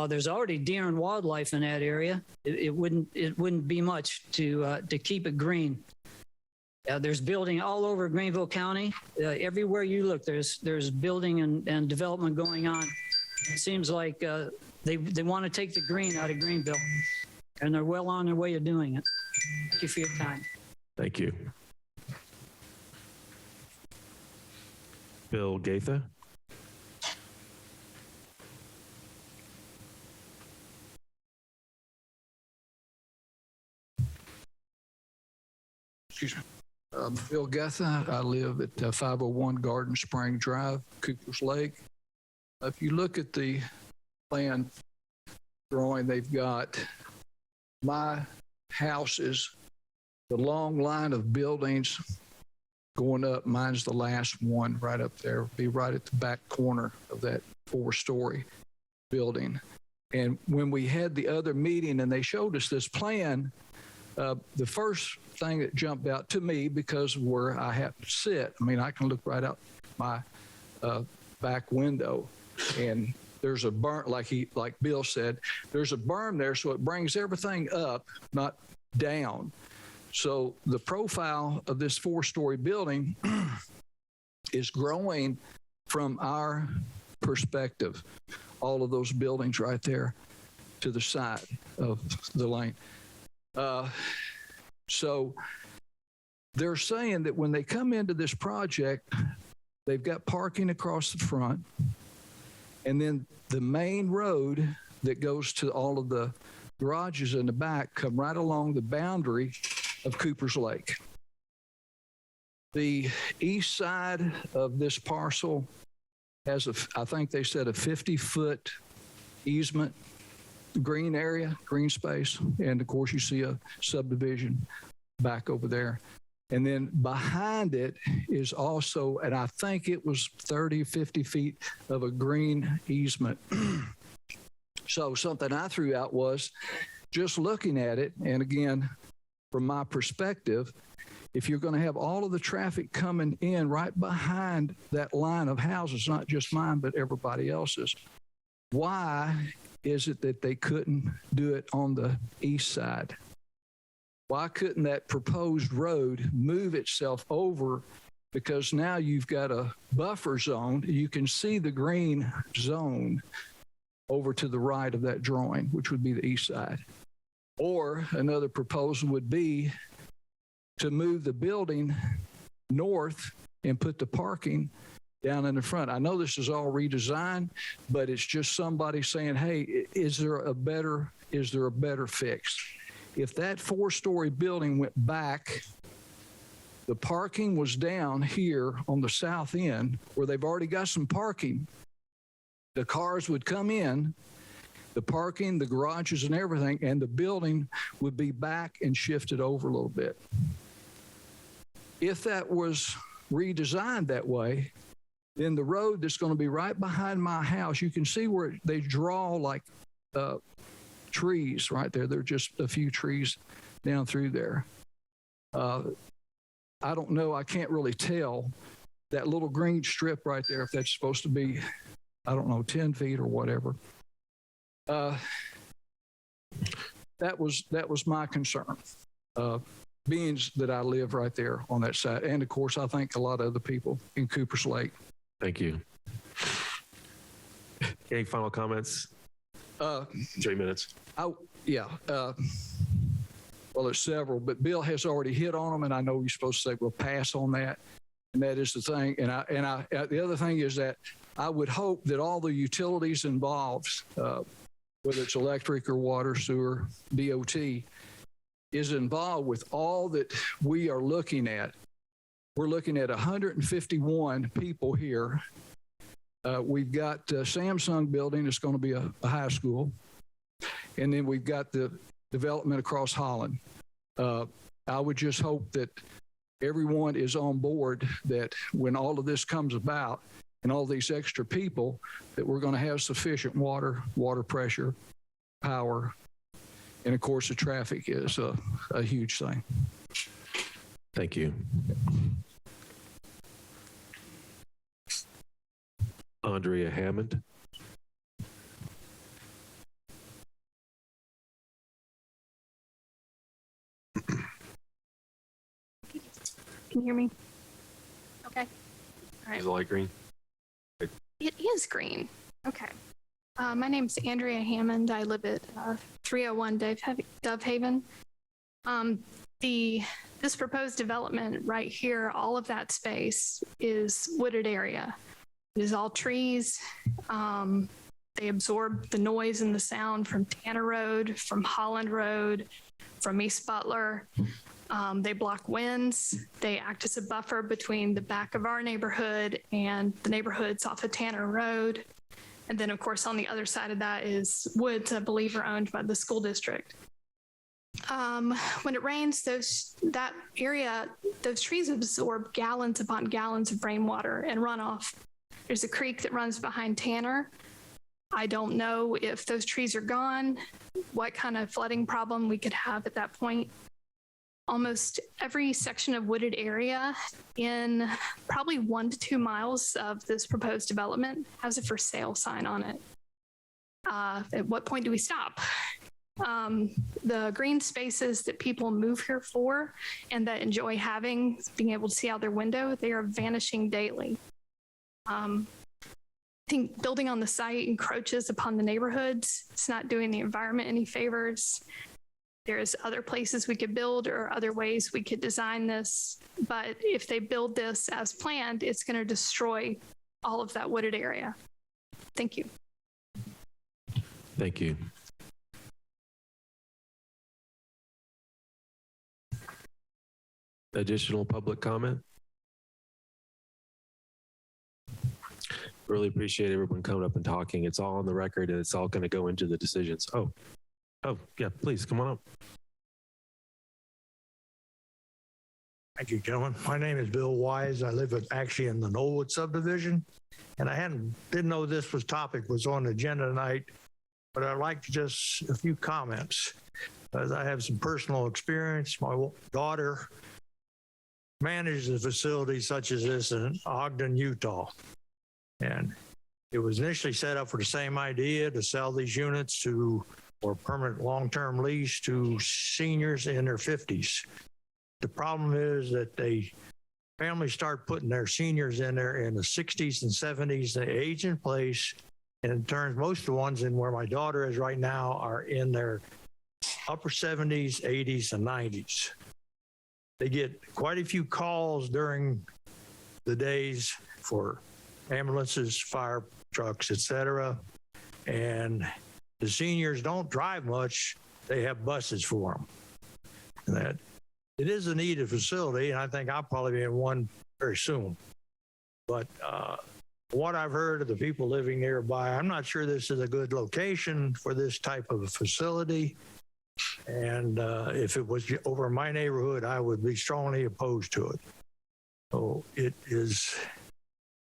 There's already deer and wildlife in that area. It wouldn't be much to keep it green. There's building all over Greenville County. Everywhere you look, there's building and development going on. It seems like they want to take the green out of Greenville, and they're well on their way of doing it. Thank you for your time. Thank you. Bill Gaither. Excuse me. Bill Getha. I live at 501 Garden Spring Drive, Coopers Lake. If you look at the plan drawing, they've got my houses, the long line of buildings going up. Mine's the last one right up there. Be right at the back corner of that 4-story building. And when we had the other meeting and they showed us this plan, the first thing that jumped out to me, because of where I happen to sit, I mean, I can look right out my back window, and there's a berm, like Bill said, there's a berm there, so it brings everything up, not down. So the profile of this 4-story building is growing from our perspective, all of those buildings right there to the side of the lane. So they're saying that when they come into this project, they've got parking across the front, and then the main road that goes to all of the garages in the back come right along the boundary of Coopers Lake. The east side of this parcel has I think they said a 50-foot easement, green area, green space, and of course you see a subdivision back over there. And then behind it is also, and I think it was 30, 50 feet of a green easement. So something I threw out was just looking at it, and again, from my perspective, if you're going to have all of the traffic coming in right behind that line of houses, not just mine, but everybody else's, why is it that they couldn't do it on the east side? Why couldn't that proposed road move itself over? Because now you've got a buffer zone. You can see the green zone over to the right of that drawing, which would be the east side. Or another proposal would be to move the building north and put the parking down in the front. I know this is all redesigned, but it's just somebody saying, hey, is there a better fix? If that 4-story building went back, the parking was down here on the south end where they've already got some parking. The cars would come in, the parking, the garages and everything, and the building would be back and shifted over a little bit. If that was redesigned that way, then the road that's going to be right behind my house, you can see where they draw like trees right there. There are just a few trees down through there. I don't know. I can't really tell that little green strip right there, if that's supposed to be, I don't know, 10 feet or whatever. That was my concern, being that I live right there on that side. And of course, I think a lot of other people in Coopers Lake. Thank you. Any final comments? 3 minutes. Yeah. Well, there's several, but Bill has already hit on them, and I know you're supposed to say we'll pass on that. And that is the thing. And the other thing is that I would hope that all the utilities involved, whether it's electric or water, sewer, DOT, is involved with all that we are looking at. We're looking at 151 people here. We've got Samsung building that's going to be a high school. And then we've got the development across Holland. I would just hope that everyone is on board, that when all of this comes about and all these extra people, that we're going to have sufficient water pressure, power, and of course the traffic is a huge thing. Thank you. Andrea Hammond. Can you hear me? Okay. All right. Is the light green? It is green. Okay. My name is Andrea Hammond. I live at 301 Dove Haven. This proposed development right here, all of that space is wooded area. It is all trees. They absorb the noise and the sound from Tanner Road, from Holland Road, from East Butler. They block winds. They act as a buffer between the back of our neighborhood and the neighborhoods off of Tanner Road. And then, of course, on the other side of that is woods, I believe, are owned by the school district. When it rains, that area, those trees absorb gallons upon gallons of rainwater and runoff. There's a creek that runs behind Tanner. I don't know if those trees are gone, what kind of flooding problem we could have at that point. Almost every section of wooded area in probably 1 to 2 miles of this proposed development has a for sale sign on it. At what point do we stop? The green spaces that people move here for and that enjoy being able to see out their window, they are vanishing daily. I think building on the site encroaches upon the neighborhoods. It's not doing the environment any favors. There's other places we could build or other ways we could design this. But if they build this as planned, it's going to destroy all of that wooded area. Thank you. Thank you. Additional public comment? Really appreciate everyone coming up and talking. It's all on the record and it's all going to go into the decisions. Oh, yeah, please come on up. Thank you, gentlemen. My name is Bill Wise. I live actually in the Knollwood subdivision, and I didn't know this was on the agenda tonight, but I'd like to just a few comments, as I have some personal experience. My daughter manages a facility such as this in Ogden, Utah, and it was initially set up for the same idea, to sell these units for permanent long-term lease to seniors in their 50s. The problem is that families start putting their seniors in there in the 60s and 70s. They age in place, and in turns, most of the ones in where my daughter is right now are in their upper 70s, 80s, and 90s. They get quite a few calls during the days for ambulances, fire trucks, etc. And the seniors don't drive much. They have buses for them. And that it is a needed facility, and I think I'll probably be in one very soon. But what I've heard of the people living nearby, I'm not sure this is a good location for this type of a facility. And if it was over my neighborhood, I would be strongly opposed to it. So it is,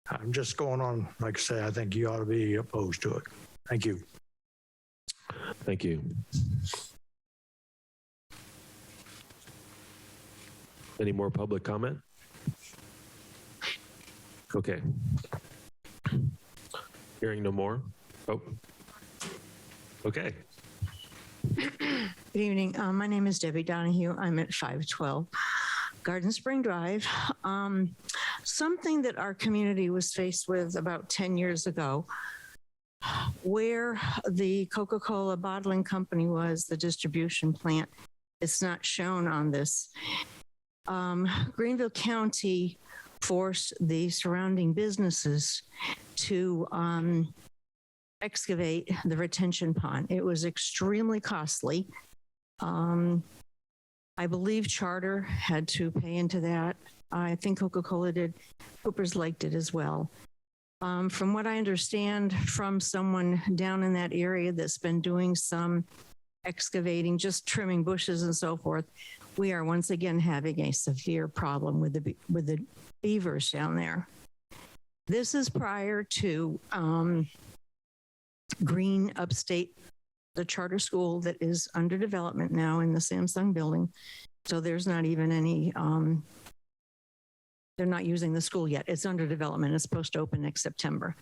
I'm just going on, like I say, I think you ought to be opposed to it. Thank you. Thank you. Any more public comment? Okay. Hearing no more. Oh, okay. Good evening. My name is Debbie Donahue. I'm at 512 Garden Spring Drive. Something that our community was faced with about 10 years ago, where the Coca-Cola bottling company was, the distribution plant. It's not shown on this. Greenville County forced the surrounding businesses to excavate the retention pond. It was extremely costly. I believe Charter had to pay into that. I think Coca-Cola did. Cooper's Lake did as well. From what I understand from someone down in that area that's been doing some excavating, just trimming bushes and so forth, we are once again having a severe problem with the beavers down there. This is prior to Green Upstate, the charter school that is under development now in the Samsung building. So there's not even any, they're not using the school yet. It's under development. It's supposed to open next September.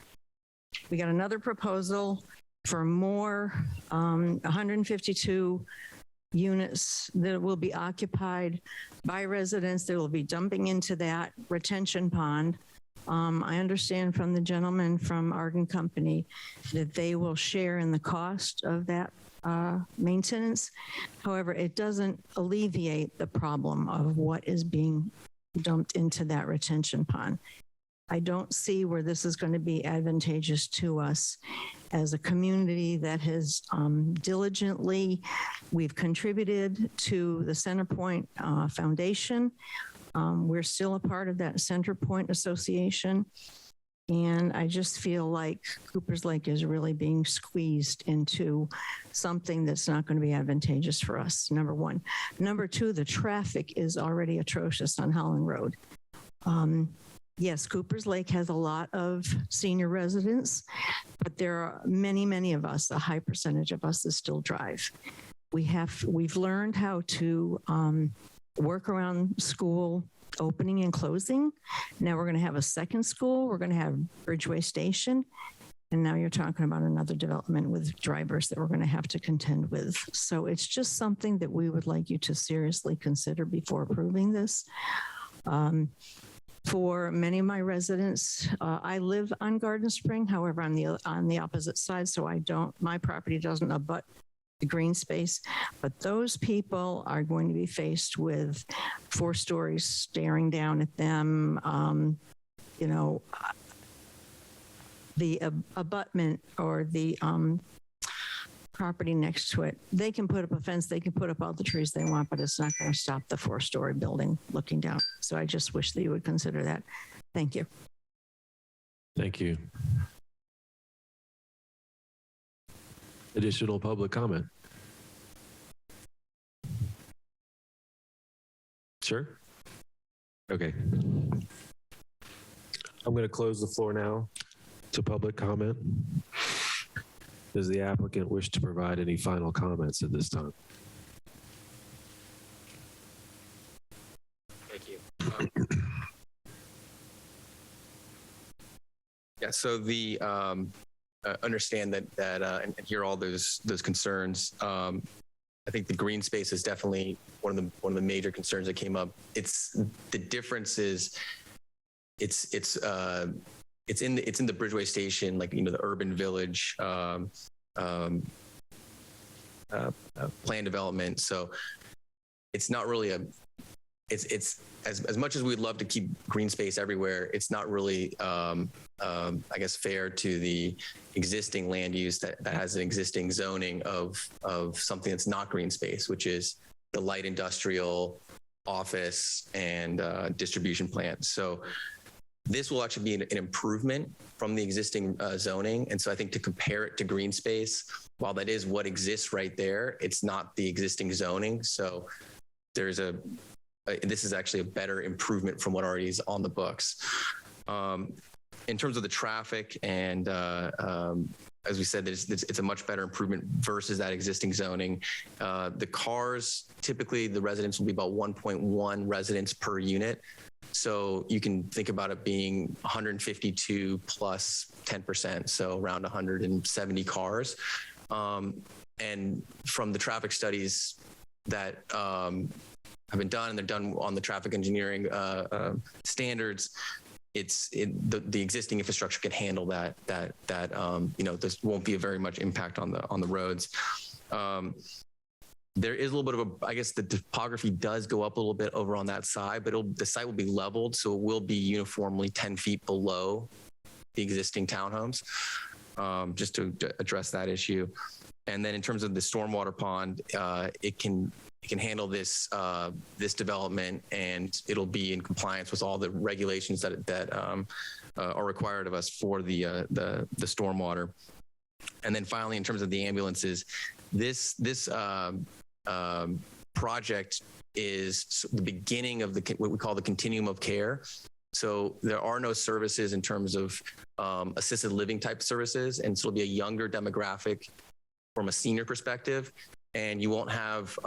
We got another proposal for more 152 units that will be occupied by residents. They will be dumping into that retention pond. I understand from the gentleman from Arden Company that they will share in the cost of that maintenance. However, it doesn't alleviate the problem of what is being dumped into that retention pond. I don't see where this is going to be advantageous to us as a community that has diligently, we've contributed to the Centerpoint Foundation. We're still a part of that Centerpoint Association. And I just feel like Cooper's Lake is really being squeezed into something that's not going to be advantageous for us, number one. Number two, the traffic is already atrocious on Holland Road. Yes, Cooper's Lake has a lot of senior residents, but there are many, many of us, a high percentage of us that still drive. We've learned how to work around school opening and closing. Now we're going to have a second school. We're going to have Bridgeway Station. And now you're talking about another development with drivers that we're going to have to contend with. So it's just something that we would like you to seriously consider before approving this. For many of my residents, I live on Garden Spring. However, on the opposite side, so my property doesn't abut the green space, but those people are going to be faced with 4 stories staring down at them. The abutment or the property next to it, they can put up a fence, they can put up all the trees they want, but it's not going to stop the 4-story building looking down. So I just wish that you would consider that. Thank you. Thank you. Additional public comment? Sure. Okay. I'm going to close the floor now to public comment. Does the applicant wish to provide any final comments at this time? Thank you. Yeah, so the understand that and hear all those concerns. I think the green space is definitely one of the major concerns that came up. It's the difference is it's in the Bridgeway Station, like the urban village plan development. So it's not really it's as much as we'd love to keep green space everywhere, it's not really I guess fair to the existing land use that has an existing zoning of something that's not green space, which is the light industrial, office, and distribution plants. So this will actually be an improvement from the existing zoning. And so I think to compare it to green space, while that is what exists right there, it's not the existing zoning. So there's this is actually a better improvement from what already is on the books. In terms of the traffic and as we said, it's a much better improvement versus that existing zoning. The cars, typically the residents will be about 1.1 residents per unit. So you can think about it being 152 plus 10%, so around 170 cars. And from the traffic studies that have been done, and they're done on the traffic engineering standards, the existing infrastructure can handle that this won't be a very much impact on the roads. There is a little bit of I guess the topography does go up a little bit over on that side, but the site will be leveled, so it will be uniformly 10 feet below the existing townhomes, just to address that issue. And then in terms of the stormwater pond, it can handle this development, and it'll be in compliance with all the regulations that are required of us for the stormwater. And then finally, in terms of the ambulances, this project is the beginning of what we call the continuum of care. So there are no services in terms of assisted living type services, and so it'll be a younger demographic from a senior perspective. And you won't have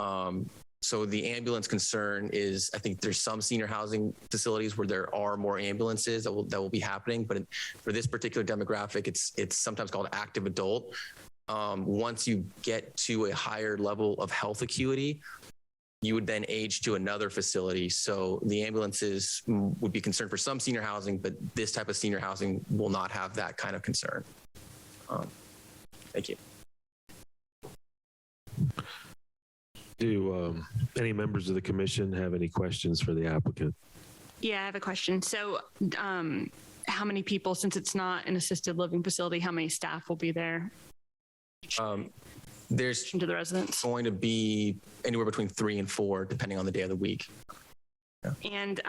So the ambulance concern is, I think there's some senior housing facilities where there are more ambulances that will be happening, but for this particular demographic, it's sometimes called active adult. Once you get to a higher level of health acuity, you would then age to another facility. So the ambulances would be concerned for some senior housing, but this type of senior housing will not have that kind of concern. Thank you. Do any members of the commission have any questions for the applicant? Yeah, I have a question. So how many people, since it's not an assisted living facility, how many staff will be there? There's to the residents going to be anywhere between 3 and 4, depending on the day of the week. Yeah. And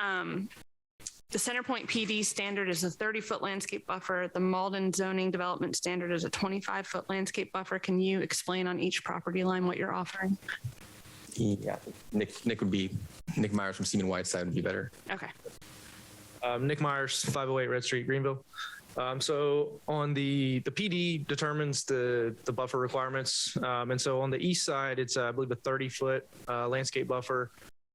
the Centerpoint PD standard is a 30-foot landscape buffer. The Malden zoning development standard is a 25-foot landscape buffer. Can you explain on each property line what you're offering? Yeah, Nick Myers from Seaman Whiteside would be better. Okay. Nick Myers, 508 Red Street, Greenville. So on the PD determines the buffer requirements. And so on the east side, it's I believe a 30-foot landscape buffer,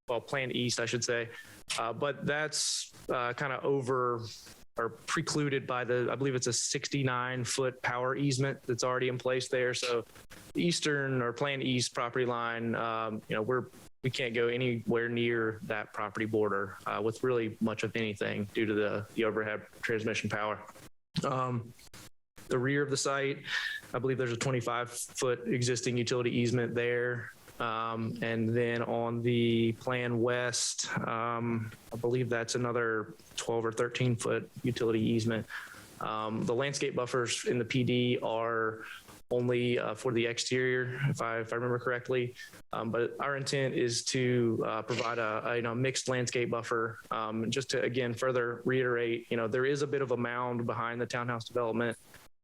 well, planned east, I should say. But that's kind of over or precluded by I believe it's a 69-foot power easement that's already in place there. So the eastern or planned east property line, we can't go anywhere near that property border with really much of anything due to the overhead transmission power. The rear of the site, I believe there's a 25-foot existing utility easement there. And then on the plan west, I believe that's another 12 or 13-foot utility easement. The landscape buffers in the PD are only for the exterior, if I remember correctly. But our intent is to provide a mixed landscape buffer. Just to, again, further reiterate, there is a bit of a mound behind the townhouse development.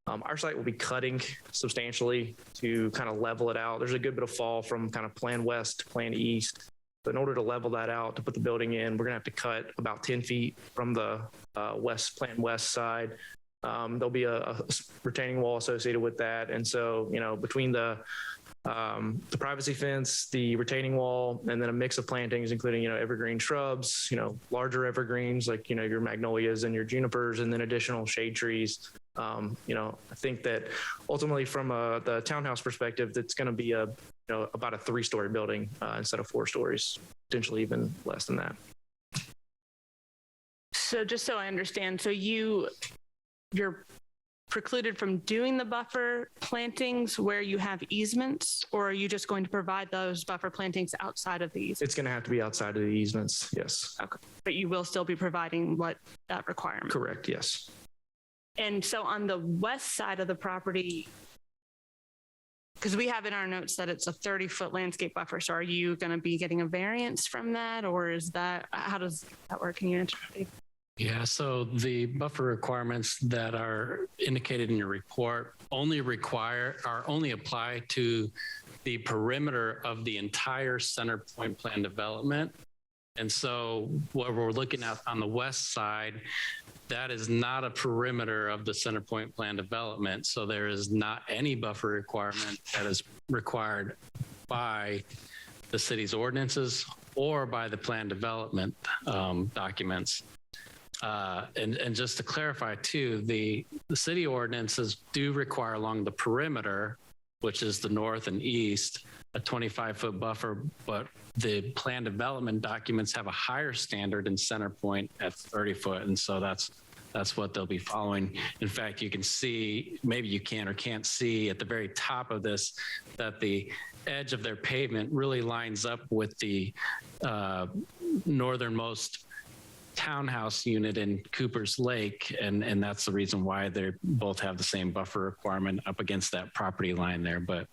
Our site will be cutting substantially to kind of level it out. There's a good bit of fall from kind of plan west to plan east. But in order to level that out, to put the building in, we're going to have to cut about 10 feet from the plan west side. There'll be a retaining wall associated with that. And so, between the privacy fence, the retaining wall, and then a mix of plantings, including, evergreen shrubs, larger evergreens like, your magnolias and your junipers, and then additional shade trees. I think that ultimately from the townhouse perspective, that's going to be about a 3-story building instead of 4 stories, potentially even less than that. So just so I understand, so you're precluded from doing the buffer plantings where you have easements, or are you just going to provide those buffer plantings outside of the easements? It's going to have to be outside of the easements, yes. Okay. But you will still be providing that requirement? Correct, yes. And so on the west side of the property, because we have in our notes that it's a 30-foot landscape buffer, so are you going to be getting a variance from that, or how does that work? Can you answer? Yeah, so the buffer requirements that are indicated in your report only apply to the perimeter of the entire Centerpoint plan development. And so what we're looking at on the west side, that is not a perimeter of the Centerpoint plan development. So there is not any buffer requirement that is required by the city's ordinances or by the plan development documents. And just to clarify too, the city ordinances do require along the perimeter, which is the north and east, a 25-foot buffer, but the plan development documents have a higher standard in Centerpoint at 30 foot. And so that's what they'll be following. In fact, you can see, maybe you can or can't see at the very top of this, that the edge of their pavement really lines up with the northernmost townhouse unit in Cooper's Lake, and that's the reason why they both have the same buffer requirement up against that property line there. But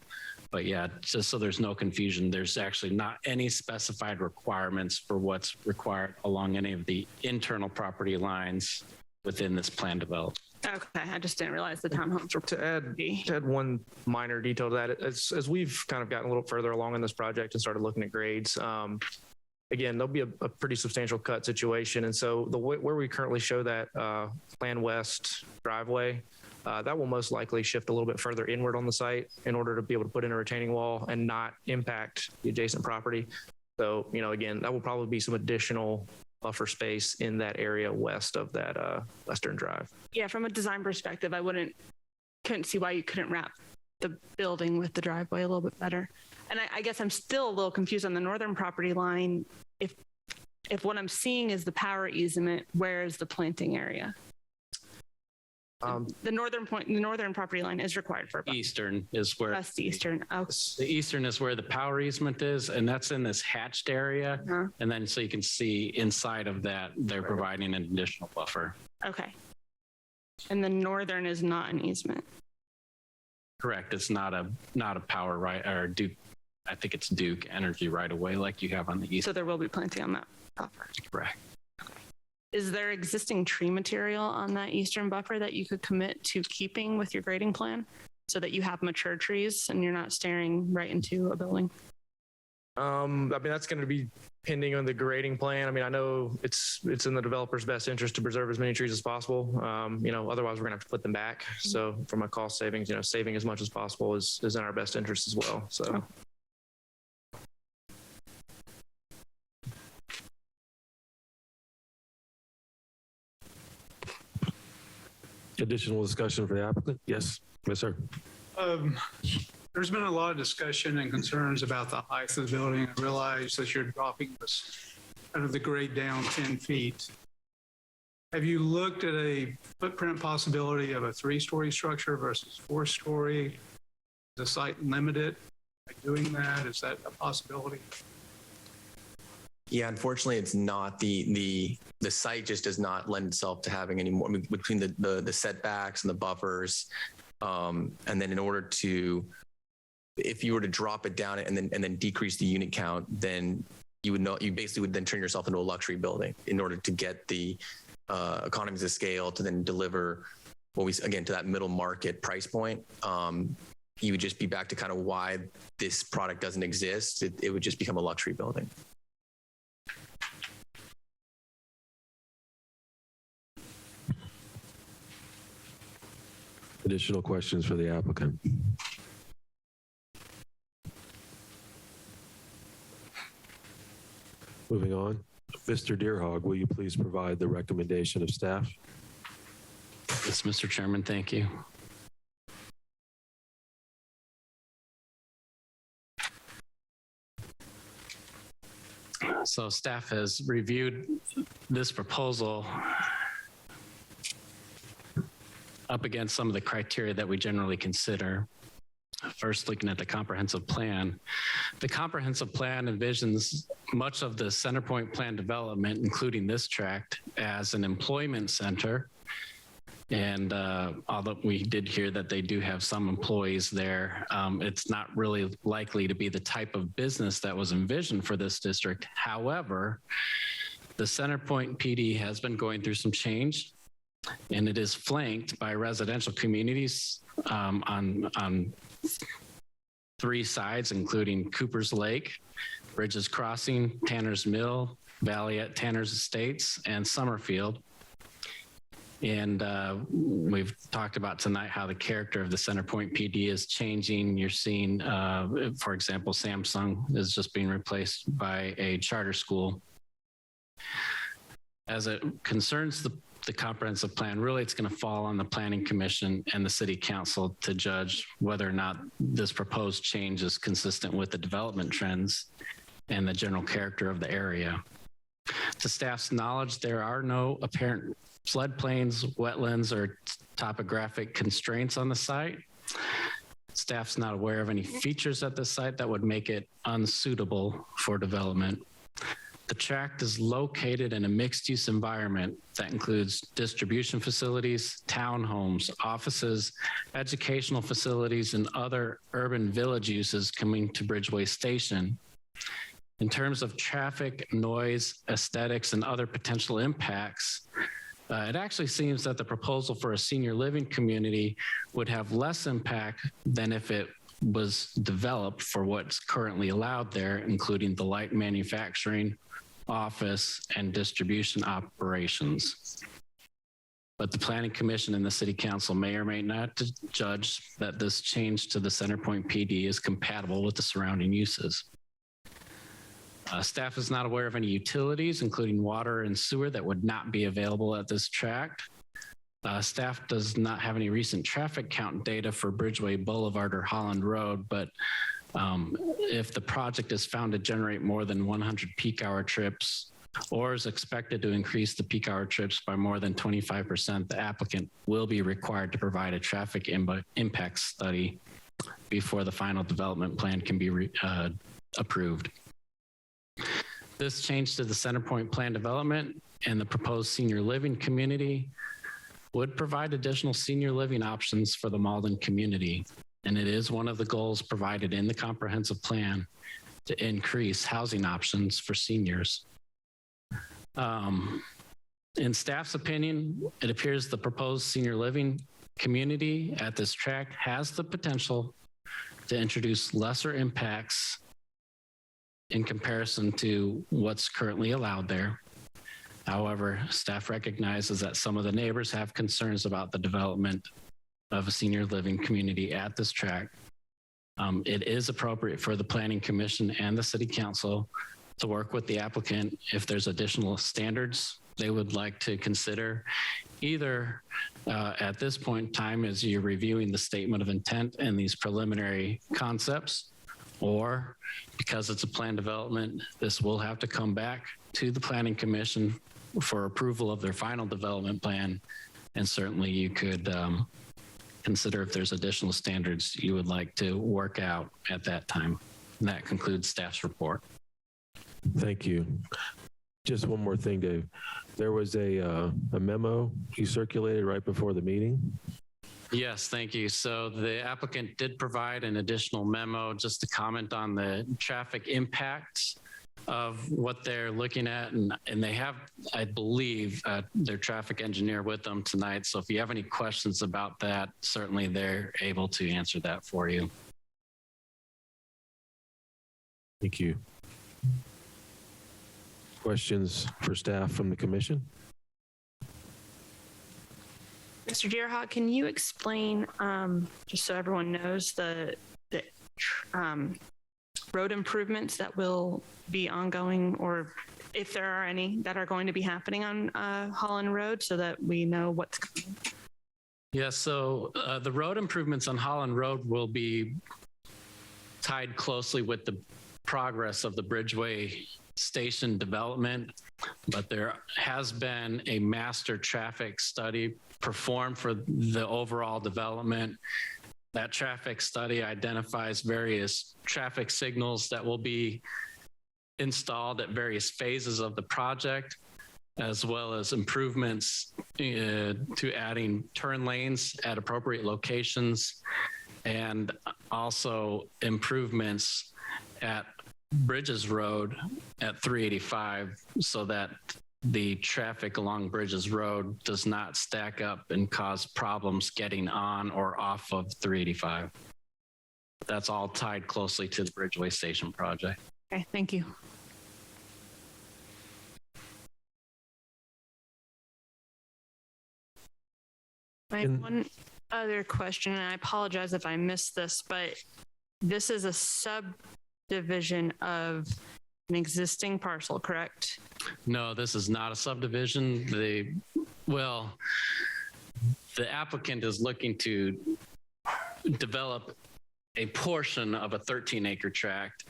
yeah, just so there's no confusion, there's actually not any specified requirements for what's required along any of the internal property lines within this plan development. Okay, I just didn't realize the townhomes were. To add one minor detail to that, as we've kind of gotten a little further along in this project and started looking at grades, again, there'll be a pretty substantial cut situation. And so where we currently show that plan west driveway, that will most likely shift a little bit further inward on the site in order to be able to put in a retaining wall and not impact the adjacent property. So, again, that will probably be some additional buffer space in that area west of that Western Drive. Yeah, from a design perspective, couldn't see why you couldn't wrap the building with the driveway a little bit better. And I guess I'm still a little confused on the northern property line. If what I'm seeing is the power easement, where is the planting area? The northern property line is required for Eastern is where west eastern. Oh, the eastern is where the power easement is, and that's in this hatched area. And then so you can see inside of that, they're providing an additional buffer. okay. And the northern is not an easement. Correct. It's not a power right or Duke. I think it's Duke Energy right away, like you have on the east. So there will be planting on that buffer. Correct. Is there existing tree material on that eastern buffer that you could commit to keeping with your grading plan so that you have mature trees and you're not staring right into a building? That's going to be pending on the grading plan. I know it's in the developer's best interest to preserve as many trees as possible. Otherwise we're going to have to put them back. So from a cost savings, saving as much as possible is in our best interest as well. So. Additional discussion for the applicant? Yes, sir. There's been a lot of discussion and concerns about the height of the building. I realize that you're dropping this kind of the grade down 10 feet. Have you looked at a footprint possibility of a 3-story structure versus 4-story? Is the site limited by doing that? Is that a possibility? Yeah, unfortunately, it's not. The site just does not lend itself to having any more between the setbacks and the buffers. And then in order to, if you were to drop it down and then decrease the unit count, then you basically would then turn yourself into a luxury building in order to get the economies of scale to then deliver to that middle market price point. You would just be back to kind of why this product doesn't exist. It would just become a luxury building. Additional questions for the applicant? Moving on. Mr. Deerhog, will you please provide the recommendation of staff? Yes, Mr. Chairman, thank you. So staff has reviewed this proposal up against some of the criteria that we generally consider. First, looking at the comprehensive plan. The comprehensive plan envisions much of the Centerpoint plan development, including this tract, as an employment center. And although we did hear that they do have some employees there, it's not really likely to be the type of business that was envisioned for this district. However, the Centerpoint PD has been going through some change, and it is flanked by residential communities on 3 sides, including Cooper's Lake, Bridges Crossing, Tanner's Mill, Valley at Tanner's Estates, and Summerfield. And we've talked about tonight how the character of the Centerpoint PD is changing. You're seeing, for example, Samsung is just being replaced by a charter school. As it concerns the comprehensive plan, really it's going to fall on the Planning Commission and the City Council to judge whether or not this proposed change is consistent with the development trends and the general character of the area. To staff's knowledge, there are no apparent floodplains, wetlands, or topographic constraints on the site. Staff's not aware of any features at the site that would make it unsuitable for development. The tract is located in a mixed-use environment that includes distribution facilities, townhomes, offices, educational facilities, and other urban village uses coming to Bridgeway Station. In terms of traffic, noise, aesthetics, and other potential impacts, it actually seems that the proposal for a senior living community would have less impact than if it was developed for what's currently allowed there, including the light manufacturing, office, and distribution operations. But the Planning Commission and the City Council may or may not judge that this change to the Centerpoint PD is compatible with the surrounding uses. Staff is not aware of any utilities, including water and sewer, that would not be available at this tract. Staff does not have any recent traffic count data for Bridgeway, Boulevard, or Holland Road, but if the project is found to generate more than 100 peak hour trips or is expected to increase the peak hour trips by more than 25%, the applicant will be required to provide a traffic impact study before the final development plan can be approved. This change to the Centerpoint plan development and the proposed senior living community would provide additional senior living options for the Malden community. And it is one of the goals provided in the comprehensive plan to increase housing options for seniors. In staff's opinion, it appears the proposed senior living community at this tract has the potential to introduce lesser impacts in comparison to what's currently allowed there. However, staff recognizes that some of the neighbors have concerns about the development of a senior living community at this tract. It is appropriate for the Planning Commission and the City Council to work with the applicant if there's additional standards they would like to consider, either at this point in time as you're reviewing the statement of intent and these preliminary concepts, or because it's a plan development, this will have to come back to the Planning Commission for approval of their final development plan. And certainly you could consider if there's additional standards you would like to work out at that time. And that concludes staff's report. Thank you. Just one more thing, Dave. There was a memo you circulated right before the meeting. Yes, thank you. So the applicant did provide an additional memo just to comment on the traffic impacts of what they're looking at. And they have, I believe, their traffic engineer with them tonight. So if you have any questions about that, certainly they're able to answer that for you. Thank you. Questions for staff from the commission? Mr. Deerhawk, can you explain, just so everyone knows, the road improvements that will be ongoing, or if there are any that are going to be happening on Holland Road, so that we know what's coming? Yeah, so the road improvements on Holland Road will be tied closely with the progress of the Bridgeway station development, but there has been a master traffic study performed for the overall development. That traffic study identifies various traffic signals that will be installed at various phases of the project, as well as improvements to adding turn lanes at appropriate locations, and also improvements at Bridges Road at 385 so that the traffic along Bridges Road does not stack up and cause problems getting on or off of 385. That's all tied closely to the Bridgeway Station project. Okay, thank you. I have one other question, and I apologize if I missed this, but this is a subdivision of an existing parcel, correct? No, this is not a subdivision. The applicant is looking to develop a portion of a 13-acre tract.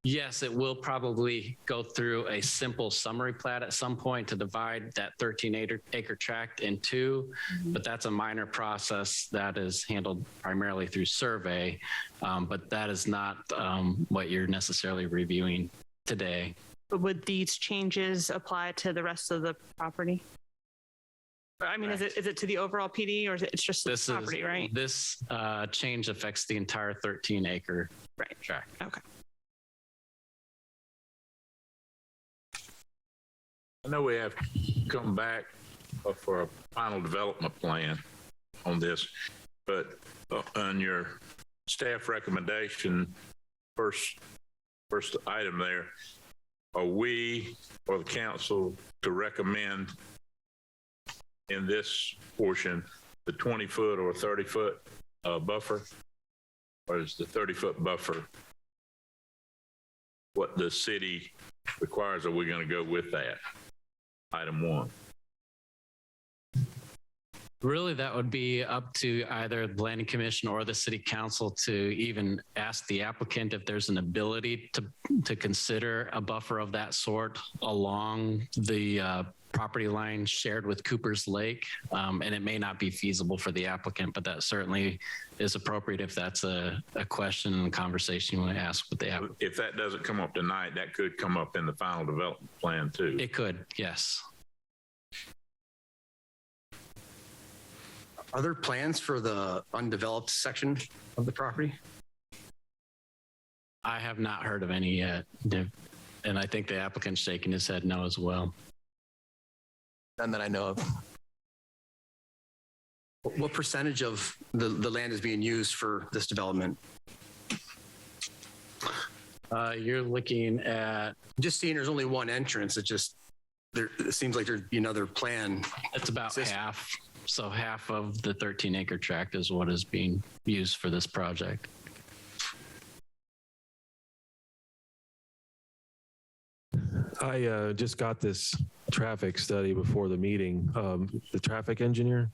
Yes, it will probably go through a simple summary plat at some point to divide that 13-acre tract in two, but that's a minor process that is handled primarily through survey, but that is not what you're necessarily reviewing today. But would these changes apply to the rest of the property? I mean, is it to the overall PD, or is it just the property, right? This change affects the entire 13-acre tract. Okay. I know we have to come back for a final development plan on this, but on your staff recommendation, first item there, are we or the council to recommend in this portion the 20-foot or 30-foot buffer, or is the 30-foot buffer what the city requires? Are we going to go with that? Item 1. Really, that would be up to either the planning commission or the city council to even ask the applicant if there's an ability to consider a buffer of that sort along the property line shared with Cooper's Lake. And it may not be feasible for the applicant, but that certainly is appropriate if that's a question and a conversation you want to ask with the applicant. If that doesn't come up tonight, that could come up in the final development plan too. It could, yes. Are there plans for the undeveloped section of the property? I have not heard of any yet. And I think the applicant's shaking his head no as well. None that I know of. What percentage of the land is being used for this development? You're looking at... Just seeing there's only one entrance, it seems like there'd be another plan. It's about half. So half of the 13-acre tract is what is being used for this project. I just got this traffic study before the meeting. The traffic engineer,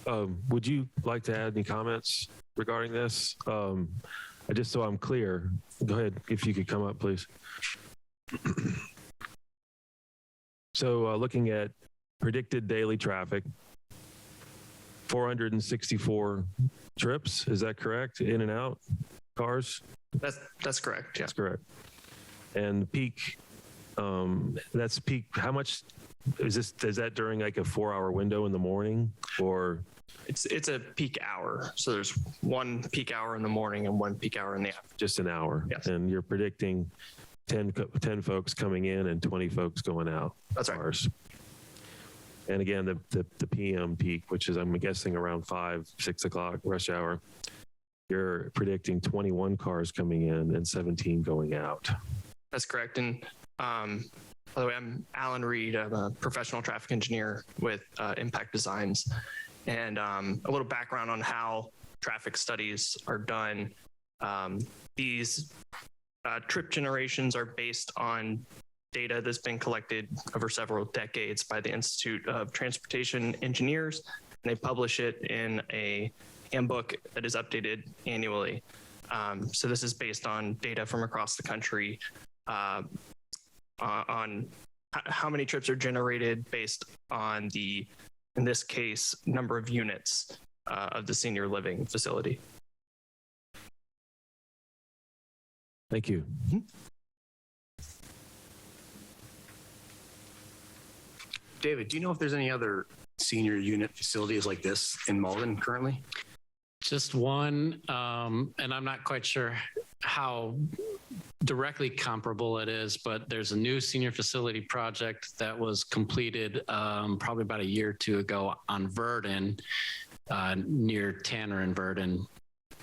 would you like to add any comments regarding this? Just so I'm clear, go ahead, if you could come up, please. So looking at predicted daily traffic, 464 trips, is that correct? In and out cars? That's correct. Yeah. That's correct. And peak, that's peak, how much is that during like a 4-hour window in the morning or? It's a peak hour. So there's one peak hour in the morning and one peak hour in the afternoon. Just an hour. Yes. And you're predicting 10 folks coming in and 20 folks going out. That's right. Cars. And again, the PM peak, which is, I'm guessing around 5, 6 o'clock rush hour, you're predicting 21 cars coming in and 17 going out. That's correct. And by the way, I'm Alan Reed. I'm a professional traffic engineer with Impact Designs. And a little background on how traffic studies are done. These trip generations are based on data that's been collected over several decades by the Institute of Transportation Engineers, and they publish it in a handbook that is updated annually. So this is based on data from across the country on how many trips are generated based on the, in this case, number of units of the senior living facility. Thank you. Mm-hmm. David, do you know if there's any other senior unit facilities like this in Malden currently? Just one, and I'm not quite sure how directly comparable it is, but there's a new senior facility project that was completed probably about a year or two ago on Verdon, near Tanner and Verdon,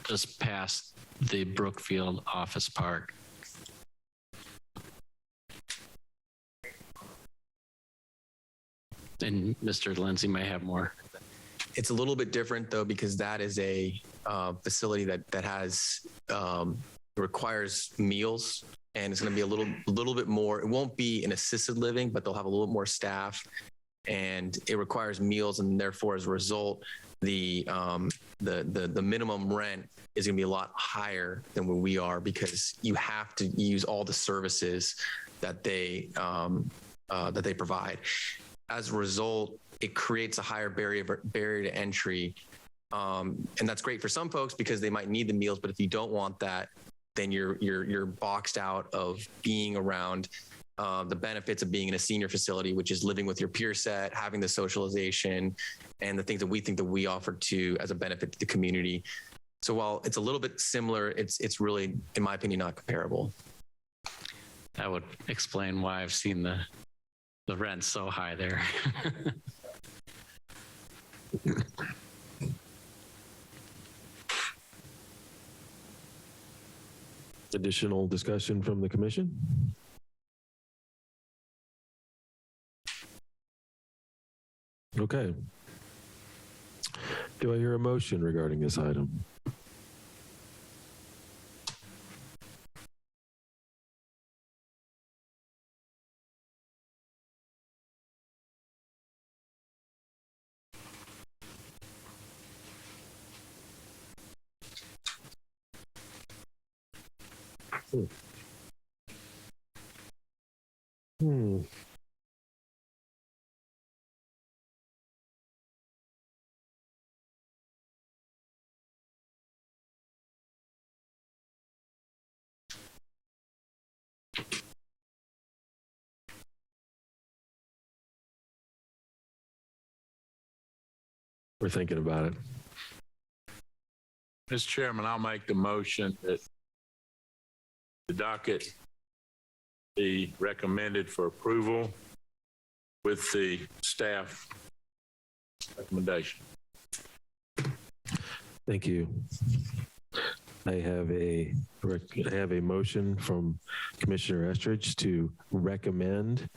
just past the Brookfield Office Park. And Mr. Lindsay may have more. It's a little bit different though, because that is a facility that has requires meals, and it's going to be a little bit more. It won't be an assisted living, but they'll have a little more staff, and it requires meals, and therefore, as a result, the minimum rent is going to be a lot higher than where we are, because you have to use all the services that they provide. As a result, it creates a higher barrier to entry. And that's great for some folks because they might need the meals, but if you don't want that, then you're boxed out of being around the benefits of being in a senior facility, which is living with your peer set, having the socialization, and the things that we think that we offer to as a benefit to the community. So while it's a little bit similar, it's really, in my opinion, not comparable. That would explain why I've seen the rent so high there. Additional discussion from the commission? Okay. Do I hear a motion regarding this item? We're thinking about it. Mr. Chairman, I'll make the motion that the docket be recommended for approval with the staff recommendation. Thank you. I have a motion from Commissioner Estridge to recommend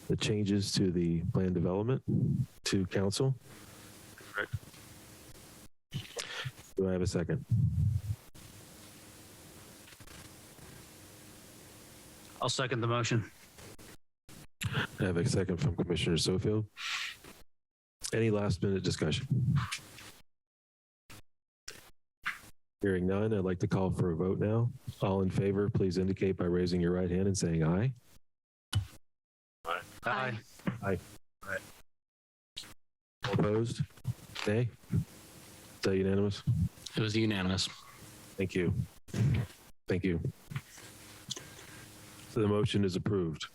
the changes to the plan development to council. Correct. Do I have a second? I'll second the motion. I have a second from Commissioner Sofield. Any last minute discussion? Hearing none, I'd like to call for a vote now. All in favor, please indicate by raising your right hand and saying aye. Aye. Aye. Aye. Aye. All opposed? Nay? Is that unanimous? It was unanimous. Thank you. Thank you. So the motion is approved.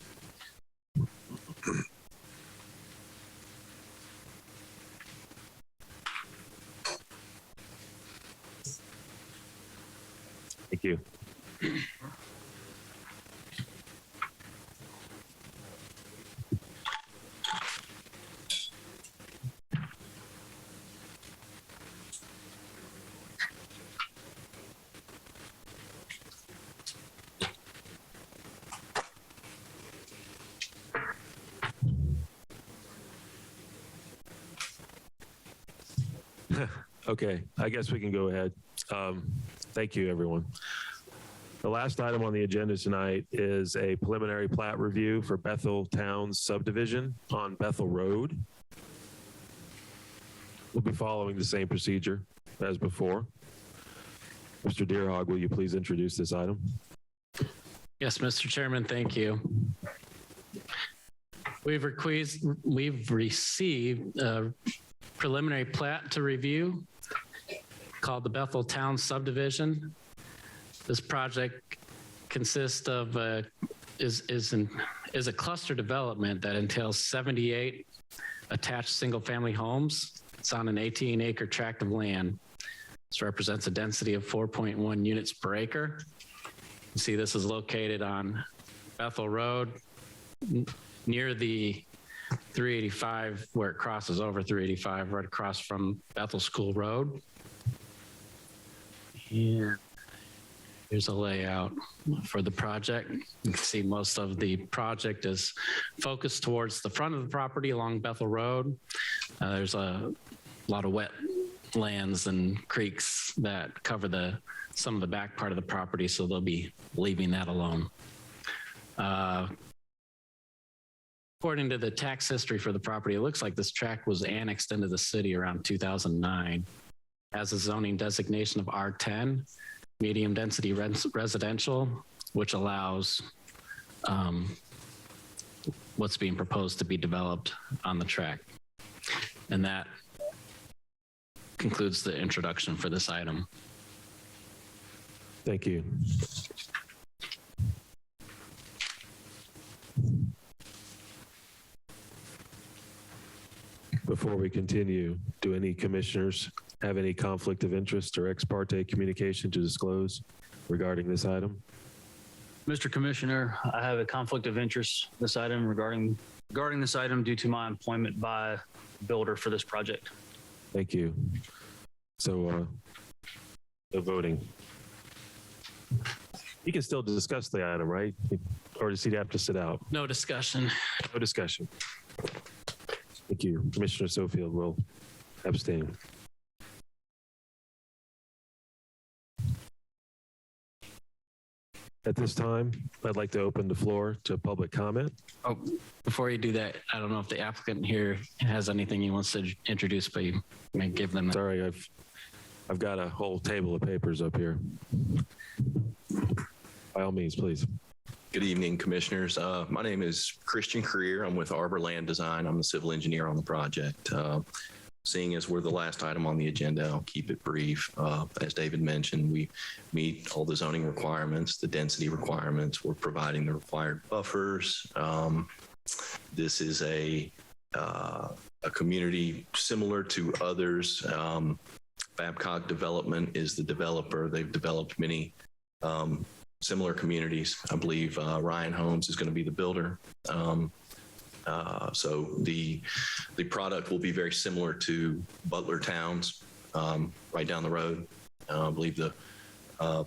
Thank you. Okay, I guess we can go ahead. Thank you, everyone. The last item on the agenda tonight is a preliminary plat review for Bethel Town's subdivision on Bethel Road. We'll be following the same procedure as before. Mr. Deerhog, will you please introduce this item? Yes, Mr. Chairman, thank you. We've received a preliminary plat to review called the Bethel Town Subdivision. This project consists of is a cluster development that entails 78 attached single-family homes. It's on an 18-acre tract of land. This represents a density of 4.1 units per acre. You see, this is located on Bethel Road, near the 385, where it crosses over 385, right across from Bethel School Road. And here's a layout for the project. You can see most of the project is focused towards the front of the property along Bethel Road. There's a lot of wetlands and creeks that cover some of the back part of the property, so they'll be leaving that alone. According to the tax history for the property, it looks like this tract was annexed into the city around 2009. Has a zoning designation of R10, medium density residential, which allows what's being proposed to be developed on the tract. And that concludes the introduction for this item. Thank you. Before we continue, do any commissioners have any conflict of interest or ex parte communication to disclose regarding this item? Mr. Commissioner, I have a conflict of interest this item regarding this item due to my employment by the builder for this project. Thank you. So the voting. You can still discuss the item, right? Or does he have to sit out? No discussion. No discussion. Thank you. Commissioner Sofield will abstain. At this time, I'd like to open the floor to public comment. Oh, before you do that, I don't know if the applicant here has anything he wants to introduce, but you may give them. Sorry, I've got a whole table of papers up here. By all means, please. Good evening, commissioners. My name is Christian Career. I'm with Arbor Land Design. I'm the civil engineer on the project. Seeing as we're the last item on the agenda, I'll keep it brief. As David mentioned, we meet all the zoning requirements, the density requirements. We're providing the required buffers. This is a community similar to others. Babcock Development is the developer. They've developed many similar communities. I believe Ryan Homes is going to be the builder. So the product will be very similar to Butler Towns, right down the road. I believe the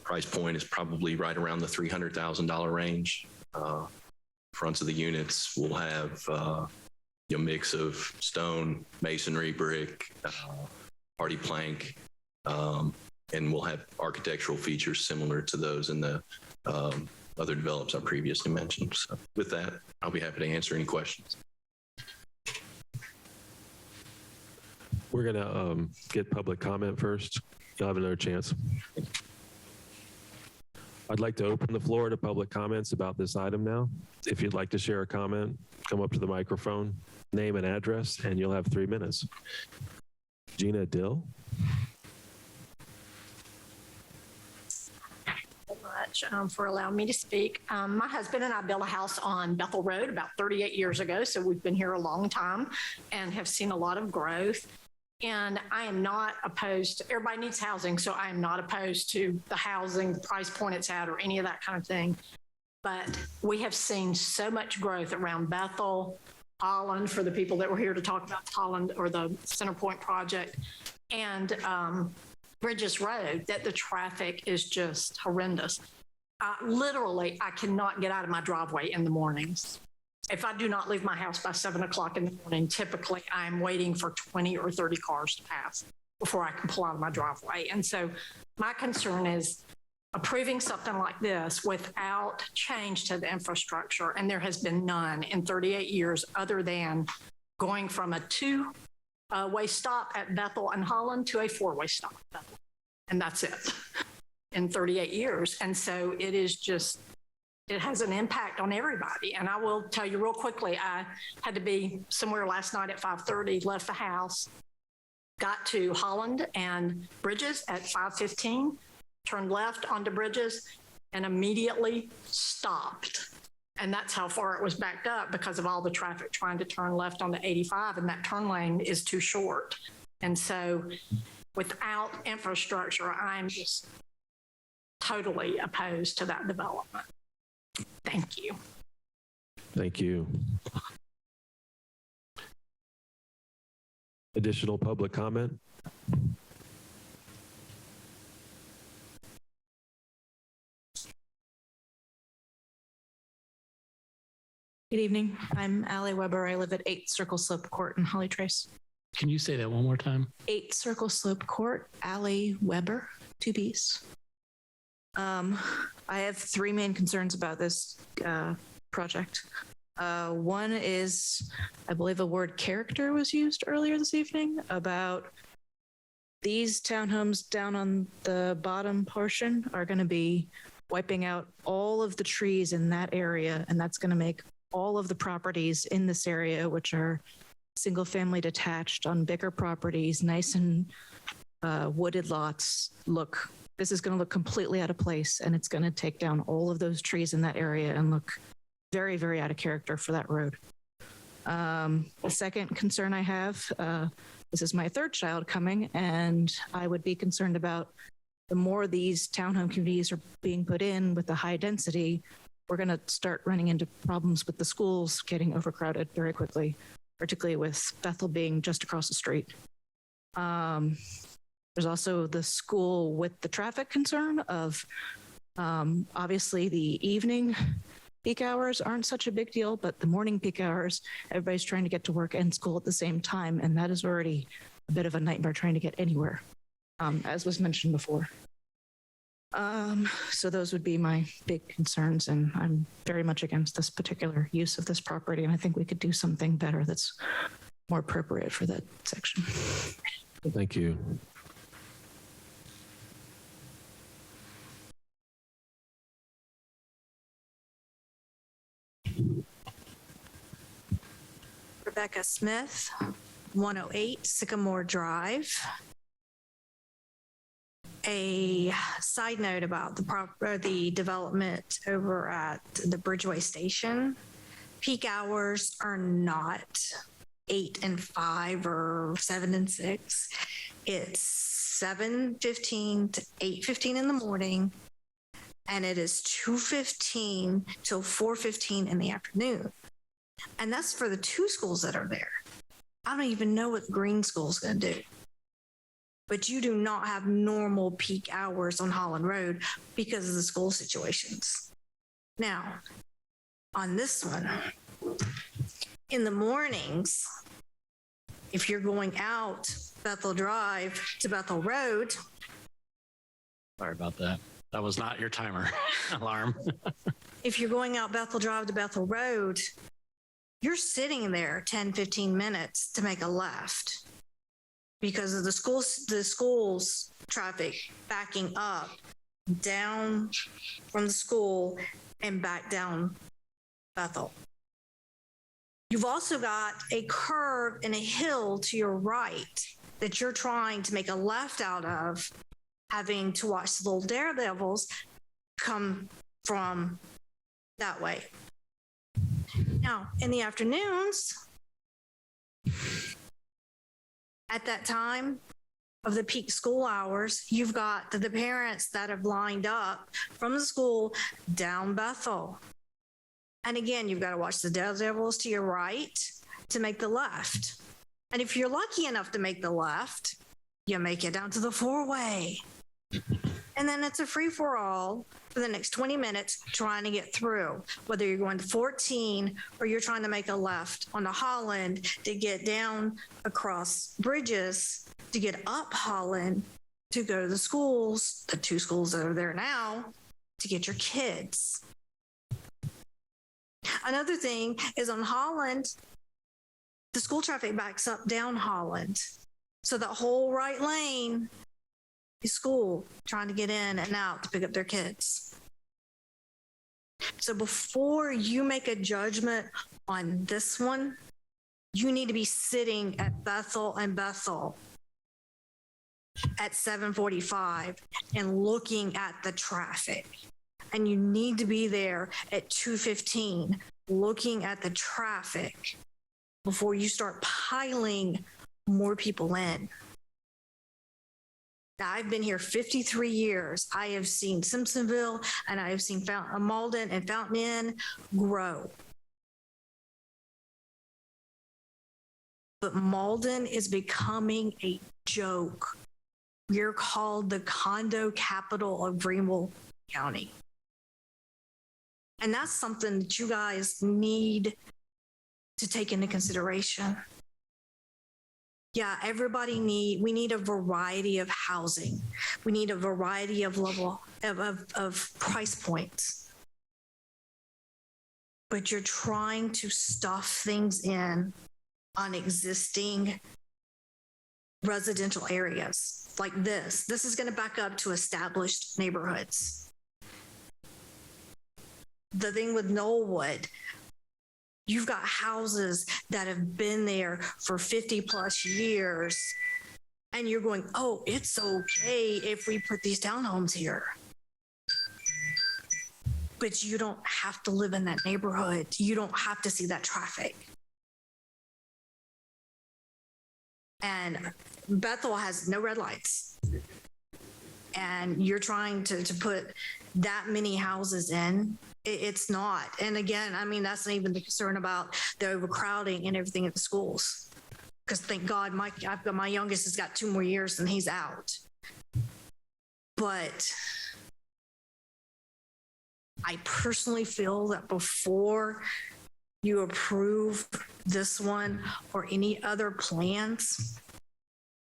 price point is probably right around the $300,000 range. Fronts of the units will have a mix of stone, masonry, brick, hardy plank, and we'll have architectural features similar to those in the other develops I previously mentioned. So with that, I'll be happy to answer any questions. We're going to get public comment first. You'll have another chance. I'd like to open the floor to public comments about this item now. If you'd like to share a comment, come up to the microphone, name and address, and you'll have 3 minutes. Gina Dill. For allowing me to speak. My husband and I built a house on Bethel Road about 38 years ago, so we've been here a long time and have seen a lot of growth. And I am not opposed to, everybody needs housing, so I am not opposed to the housing, the price point it's at, or any of that kind of thing. But we have seen so much growth around Bethel, Holland, for the people that were here to talk about Holland or the Center Point project, and Bridges Road, that the traffic is just horrendous. Literally, I cannot get out of my driveway in the mornings. If I do not leave my house by 7 o'clock in the morning, typically I'm waiting for 20 or 30 cars to pass before I can pull out of my driveway. And so my concern is approving something like this without change to the infrastructure, and there has been none in 38 years other than going from a two-way stop at Bethel and Holland to a four-way stop at Bethel. And that's it in 38 years. And so it is just, it has an impact on everybody. And I will tell you real quickly, I had to be somewhere last night at 5:30, left the house, got to Holland and Bridges at 5:15, turned left onto Bridges, and immediately stopped. And that's how far it was backed up because of all the traffic trying to turn left onto 85, and that turn lane is too short. And so without infrastructure, I'm just totally opposed to that development. Thank you. Thank you. Additional public comment? Good evening. I'm Allie Weber. I live at 8 Circle Slope Court in Holly Trace. Can you say that one more time? 8 Circle Slope Court, Allie Weber, 2 Bs. I have 3 main concerns about this project. One is, I believe a word character was used earlier this evening about these townhomes down on the bottom portion are going to be wiping out all of the trees in that area, and that's going to make all of the properties in this area, which are single family detached on bigger properties, nice and wooded lots, this is going to look completely out of place, and it's going to take down all of those trees in that area and look very, very out of character for that road. The second concern I have, this is my 3rd child coming, and I would be concerned about the more these townhome communities are being put in with the high density, we're going to start running into problems with the schools getting overcrowded very quickly, particularly with Bethel being just across the street. There's also the school with the traffic concern of obviously the evening peak hours aren't such a big deal, but the morning peak hours, everybody's trying to get to work and school at the same time, and that is already a bit of a nightmare trying to get anywhere, as was mentioned before. So those would be my big concerns, and I'm very much against this particular use of this property, and I think we could do something better that's more appropriate for that section. Thank you. Rebecca Smith, 108 Sycamore Drive. A side note about the development over at the Bridgeway station. Peak hours are not 8 and 5 or 7 and 6. It's 7:15 to 8:15 in the morning, and it is 2:15 till 4:15 in the afternoon. And that's for the two schools that are there. I don't even know what the Green School is going to do. But you do not have normal peak hours on Holland Road because of the school situations. Now, on this one, in the mornings, if you're going out Bethel Drive to Bethel Road. Sorry about that. That was not your timer alarm. If you're going out Bethel Drive to Bethel Road, you're sitting there 10, 15 minutes to make a left because of the school's traffic backing up down from the school and back down Bethel. You've also got a curve and a hill to your right that you're trying to make a left out of, having to watch the little daredevils come from that way. Now, in the afternoons, at that time of the peak school hours, you've got the parents that have lined up from the school down Bethel. And again, you've got to watch the daredevils to your right to make the left. And if you're lucky enough to make the left, you make it down to the four-way. And then it's a free-for-all for the next 20 minutes trying to get through, whether you're going to 14 or you're trying to make a left on the Holland to get down across bridges to get up Holland to go to the schools, the two schools that are there now, to get your kids. Another thing is on Holland, the school traffic backs up down Holland. So that whole right lane is school trying to get in and out to pick up their kids. So before you make a judgment on this one, you need to be sitting at Bethel and Bethel at 7:45 and looking at the traffic. And you need to be there at 2:15 looking at the traffic before you start piling more people in. Now, I've been here 53 years. I have seen Simpsonville and I have seen Malden and Fountain Inn grow. But Malden is becoming a joke. We're called the condo capital of Greenville County. And that's something that you guys need to take into consideration. Yeah, we need a variety of housing. We need a variety of level of price points. But you're trying to stuff things in on existing residential areas like this. This is going to back up to established neighborhoods. The thing with Knollwood, you've got houses that have been there for 50 plus years, and you're going, oh, it's okay if we put these townhomes here. But you don't have to live in that neighborhood. You don't have to see that traffic. And Bethel has no red lights. And you're trying to put that many houses in. It's not. And again, I mean, that's not even the concern about the overcrowding and everything at the schools. Because thank God, my youngest has got 2 more years and he's out. But I personally feel that before you approve this one or any other plans,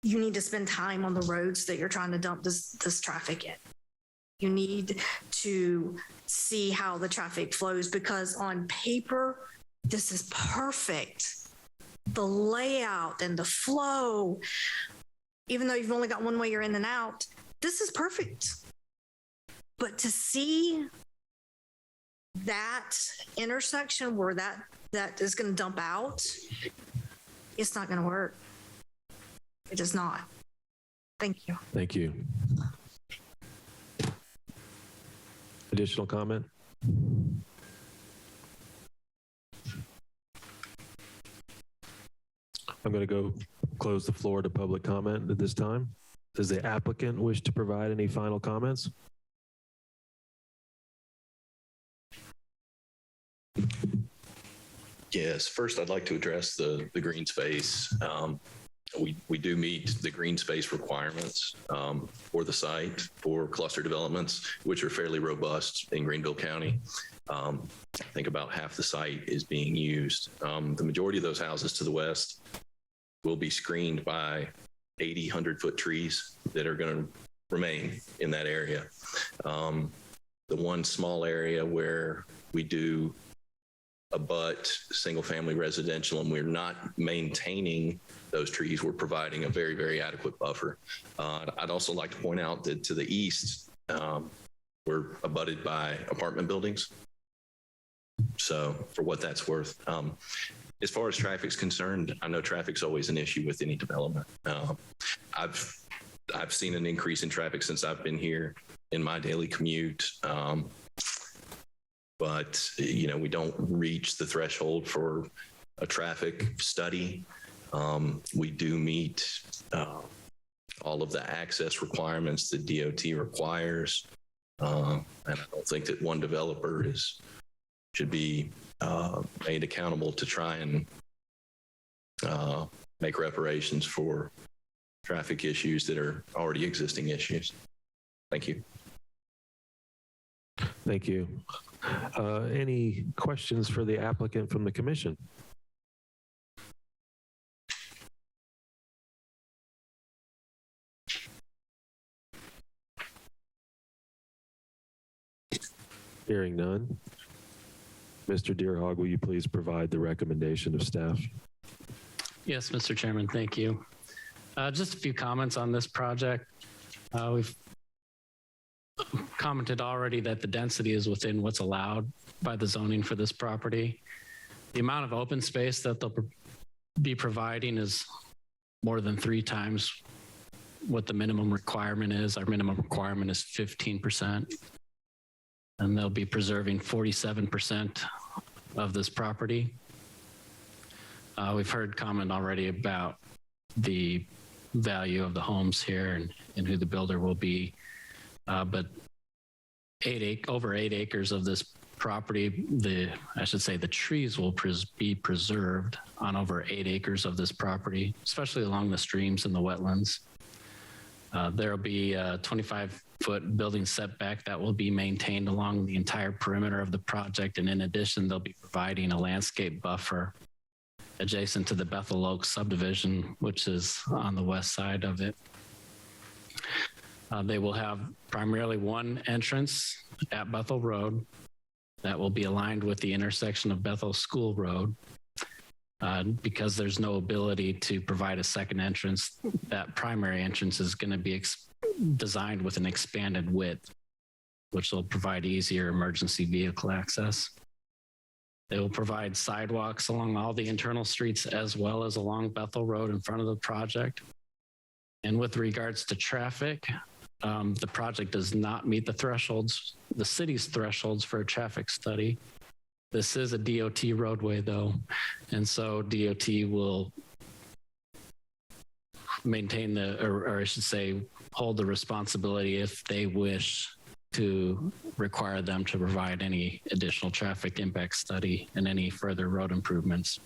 you need to spend time on the roads that you're trying to dump this traffic in. You need to see how the traffic flows, because on paper, this is perfect. The layout and the flow, even though you've only got one way you're in and out, this is perfect. But to see that intersection where that is going to dump out, it's not going to work. It is not. Thank you. Thank you. Additional comment? I'm going to go close the floor to public comment at this time. Does the applicant wish to provide any final comments? Yes, first I'd like to address the green space. We do meet the green space requirements for the site for cluster developments, which are fairly robust in Greenville County. I think about half the site is being used. The majority of those houses to the west will be screened by 80, 100-foot trees that are going to remain in that area. The one small area where we do abut single-family residential and we're not maintaining those trees, we're providing a very, very adequate buffer. I'd also like to point out that to the east, we're abutted by apartment buildings. So for what that's worth. As far as traffic's concerned, I know traffic's always an issue with any development. I've seen an increase in traffic since I've been here in my daily commute. But, you know, we don't reach the threshold for a traffic study. We do meet all of the access requirements that DOT requires. And I don't think that one developer should be made accountable to try and make reparations for traffic issues that are already existing issues. Thank you. Thank you. Any questions for the applicant from the commission? Hearing none. Mr. Deerhog, will you please provide the recommendation of staff? Yes, Mr. Chairman, thank you. Just a few comments on this project. We've commented already that the density is within what's allowed by the zoning for this property. The amount of open space that they'll be providing is more than 3 times what the minimum requirement is. Our minimum requirement is 15%. And they'll be preserving 47% of this property. We've heard comment already about the value of the homes here and who the builder will be. But over 8 acres of this property, the trees will be preserved on over 8 acres of this property, especially along the streams and the wetlands. There will be a 25-foot building setback that will be maintained along the entire perimeter of the project. And in addition, they'll be providing a landscape buffer adjacent to the Bethel Oaks subdivision, which is on the west side of it. They will have primarily one entrance at Bethel Road that will be aligned with the intersection of Bethel School Road. Because there's no ability to provide a second entrance, that primary entrance is going to be designed with an expanded width, which will provide easier emergency vehicle access. They will provide sidewalks along all the internal streets as well as along Bethel Road in front of the project. And with regards to traffic, the project does not meet the city's thresholds for a traffic study. This is a DOT roadway, though, and so DOT will maintain or I should say, hold the responsibility if they wish to require them to provide any additional traffic impact study and any further road improvements.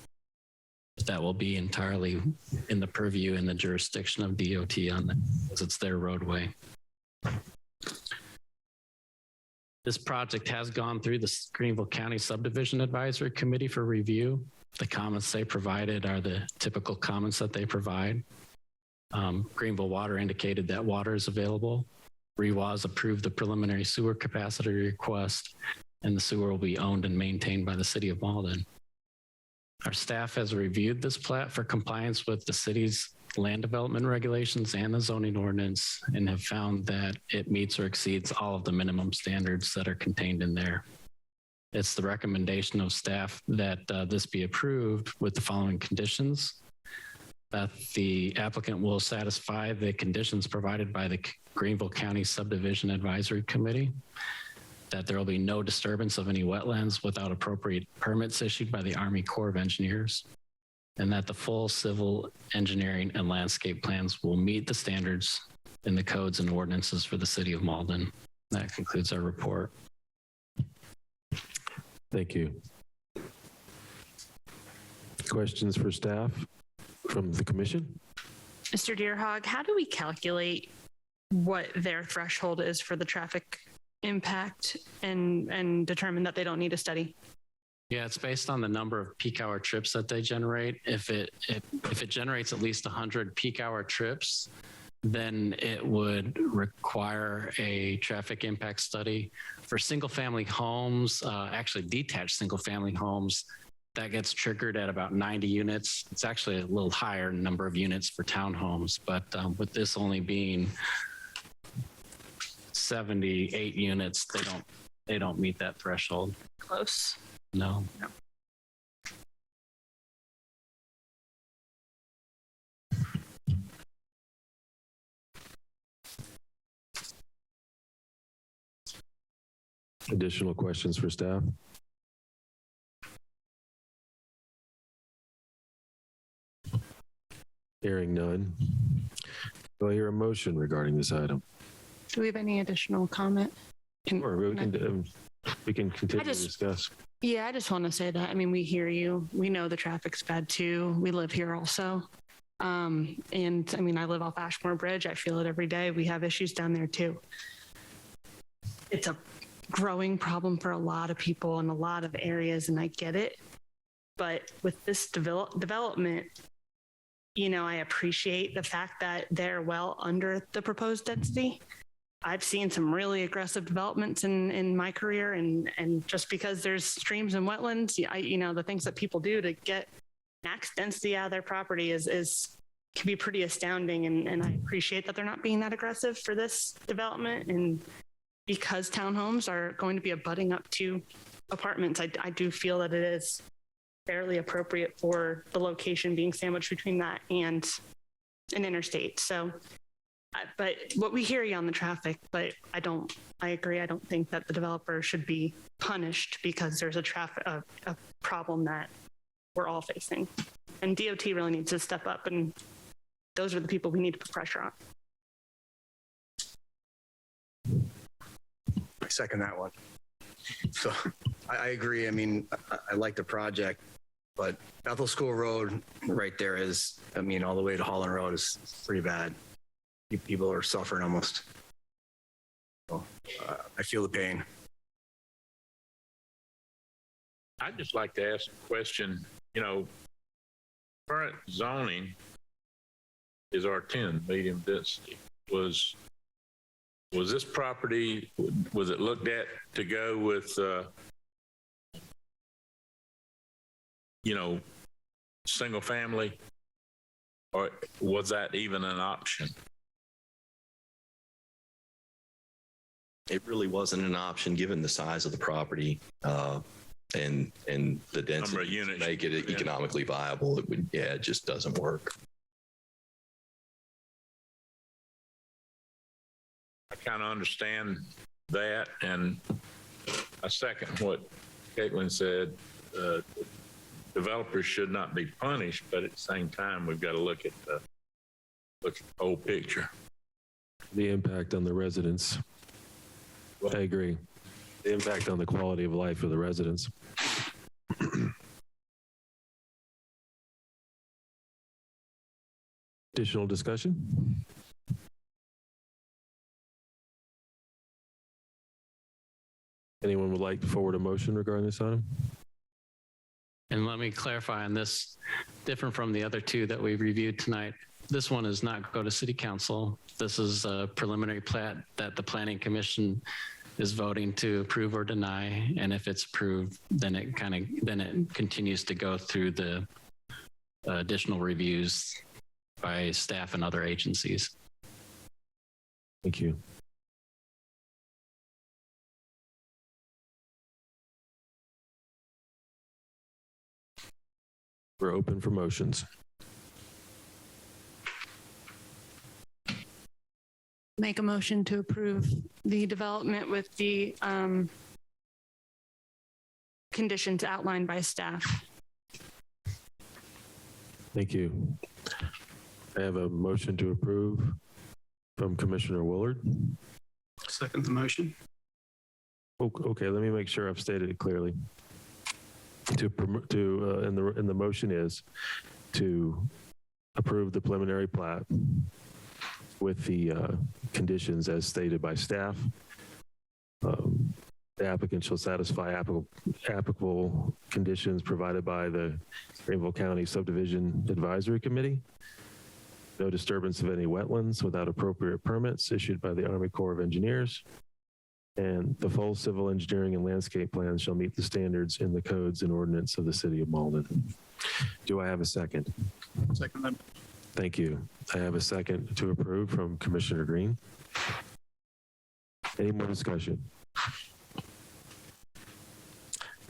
That will be entirely in the purview and the jurisdiction of DOT on that, because it's their roadway. This project has gone through the Greenville County Subdivision Advisory Committee for review. The comments they provided are the typical comments that they provide. Greenville Water indicated that water is available. REWAS approved the preliminary sewer capacity request, and the sewer will be owned and maintained by the city of Malden. Our staff has reviewed this plat for compliance with the city's land development regulations and the zoning ordinance, and have found that it meets or exceeds all of the minimum standards that are contained in there. It's the recommendation of staff that this be approved with the following conditions: that the applicant will satisfy the conditions provided by the Greenville County Subdivision Advisory Committee, that there will be no disturbance of any wetlands without appropriate permits issued by the Army Corps of Engineers, and that the full civil engineering and landscape plans will meet the standards in the codes and ordinances for the city of Malden. That concludes our report. Thank you. Questions for staff from the commission? Mr. Deerhog, how do we calculate what their threshold is for the traffic impact and determine that they don't need a study? Yeah, it's based on the number of peak hour trips that they generate. If it generates at least 100 peak hour trips, then it would require a traffic impact study. For single family homes, actually detached single family homes, that gets triggered at about 90 units. It's actually a little higher number of units for townhomes, but with this only being 78 units, they don't meet that threshold. Close. No. Additional questions for staff? Hearing none. Do I hear a motion regarding this item? Do we have any additional comment? Or we can continue to discuss. Yeah, I just want to say that. I mean, we hear you. We know the traffic's bad too. We live here also. And I mean, I live off Ashmore Bridge. I feel it every day. We have issues down there too. It's a growing problem for a lot of people in a lot of areas, and I get it. But with this development, you know, I appreciate the fact that they're well under the proposed density. I've seen some really aggressive developments in my career, and just because there's streams and wetlands, you know, the things that people do to get max density out of their property can be pretty astounding. And I appreciate that they're not being that aggressive for this development. And because townhomes are going to be abutting up to apartments, I do feel that it is fairly appropriate for the location being sandwiched between that and an interstate. So, but what we hear you on the traffic, but I agree. I don't think that the developer should be punished because there's a problem that we're all facing. And DOT really needs to step up, and those are the people we need to put pressure on. I second that one. So I agree. I mean, I like the project, but Bethel School Road right there is, I mean, all the way to Holland Road is pretty bad. People are suffering almost. So, I feel the pain. I'd just like to ask a question. You know, current zoning is R10, medium density. Was this property, was it looked at to go with, you know, single family, or was that even an option? It really wasn't an option given the size of the property and the density to make it economically viable. It just doesn't work. I kind of understand that, and I second what Caitlin said. Developers should not be punished, but at the same time, we've got to look at the whole picture. The impact on the residents. I agree. The impact on the quality of life of the residents. Additional discussion? Anyone would like to forward a motion regarding this item? And let me clarify on this, different from the other two that we've reviewed tonight. This one is not go to city council. This is a preliminary plat that the planning commission is voting to approve or deny. And if it's approved, then it continues to go through the additional reviews by staff and other agencies. Thank you. We're open for motions. Make a motion to approve the development with the conditions outlined by staff. Thank you. I have a motion to approve from Commissioner Willard. Second the motion. Okay, let me make sure I've stated it clearly. And the motion is to approve the preliminary plat with the conditions as stated by staff. The applicant shall satisfy applicable conditions provided by the Greenville County Subdivision Advisory Committee. No disturbance of any wetlands without appropriate permits issued by the Army Corps of Engineers. And the full civil engineering and landscape plans shall meet the standards in the codes and ordinance of the city of Malden. Do I have a second? Second that. Thank you. I have a second to approve from Commissioner Green. Any more discussion?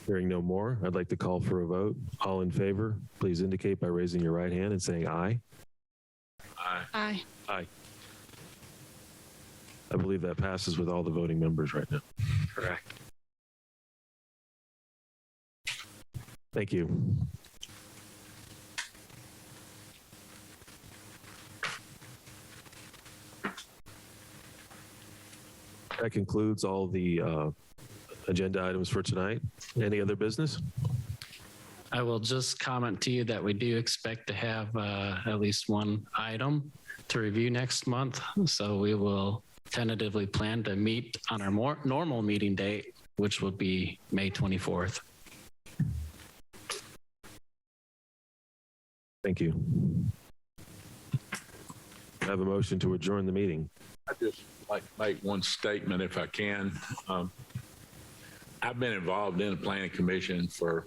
Hearing no more, I'd like to call for a vote. All in favor, please indicate by raising your right hand and saying aye. Aye. Aye. Aye. I believe that passes with all the voting members right now. Correct. Thank you. That concludes all the agenda items for tonight. Any other business? I will just comment to you that we do expect to have at least one item to review next month. So we will tentatively plan to meet on our more normal meeting date, which will be May 24th. Thank you. I have a motion to adjourn the meeting. I just like to make one statement if I can. I've been involved in the planning commission for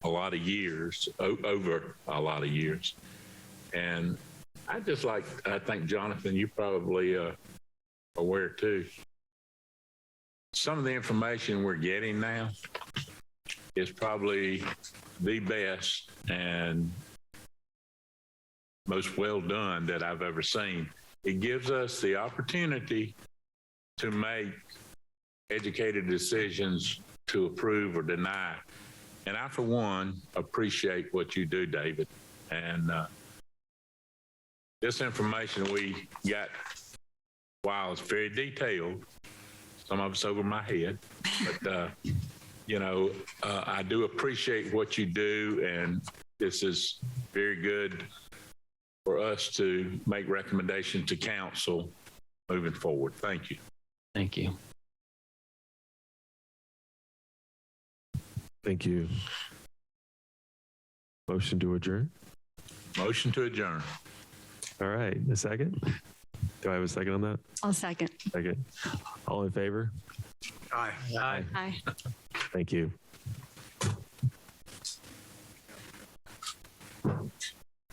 a lot of years, over a lot of years. And I think, Jonathan, you probably aware too. Some of the information we're getting now is probably the best and most well done that I've ever seen. It gives us the opportunity to make educated decisions to approve or deny. And I, for one, appreciate what you do, David. And this information we got, while it's very detailed, some of it's over my head, but, I do appreciate what you do. And this is very good for us to make recommendations to council moving forward. Thank you. Thank you. Thank you. Motion to adjourn? Motion to adjourn. All right. A second? Do I have a second on that? I'll second. Second. All in favor? Aye. Aye. Thank you.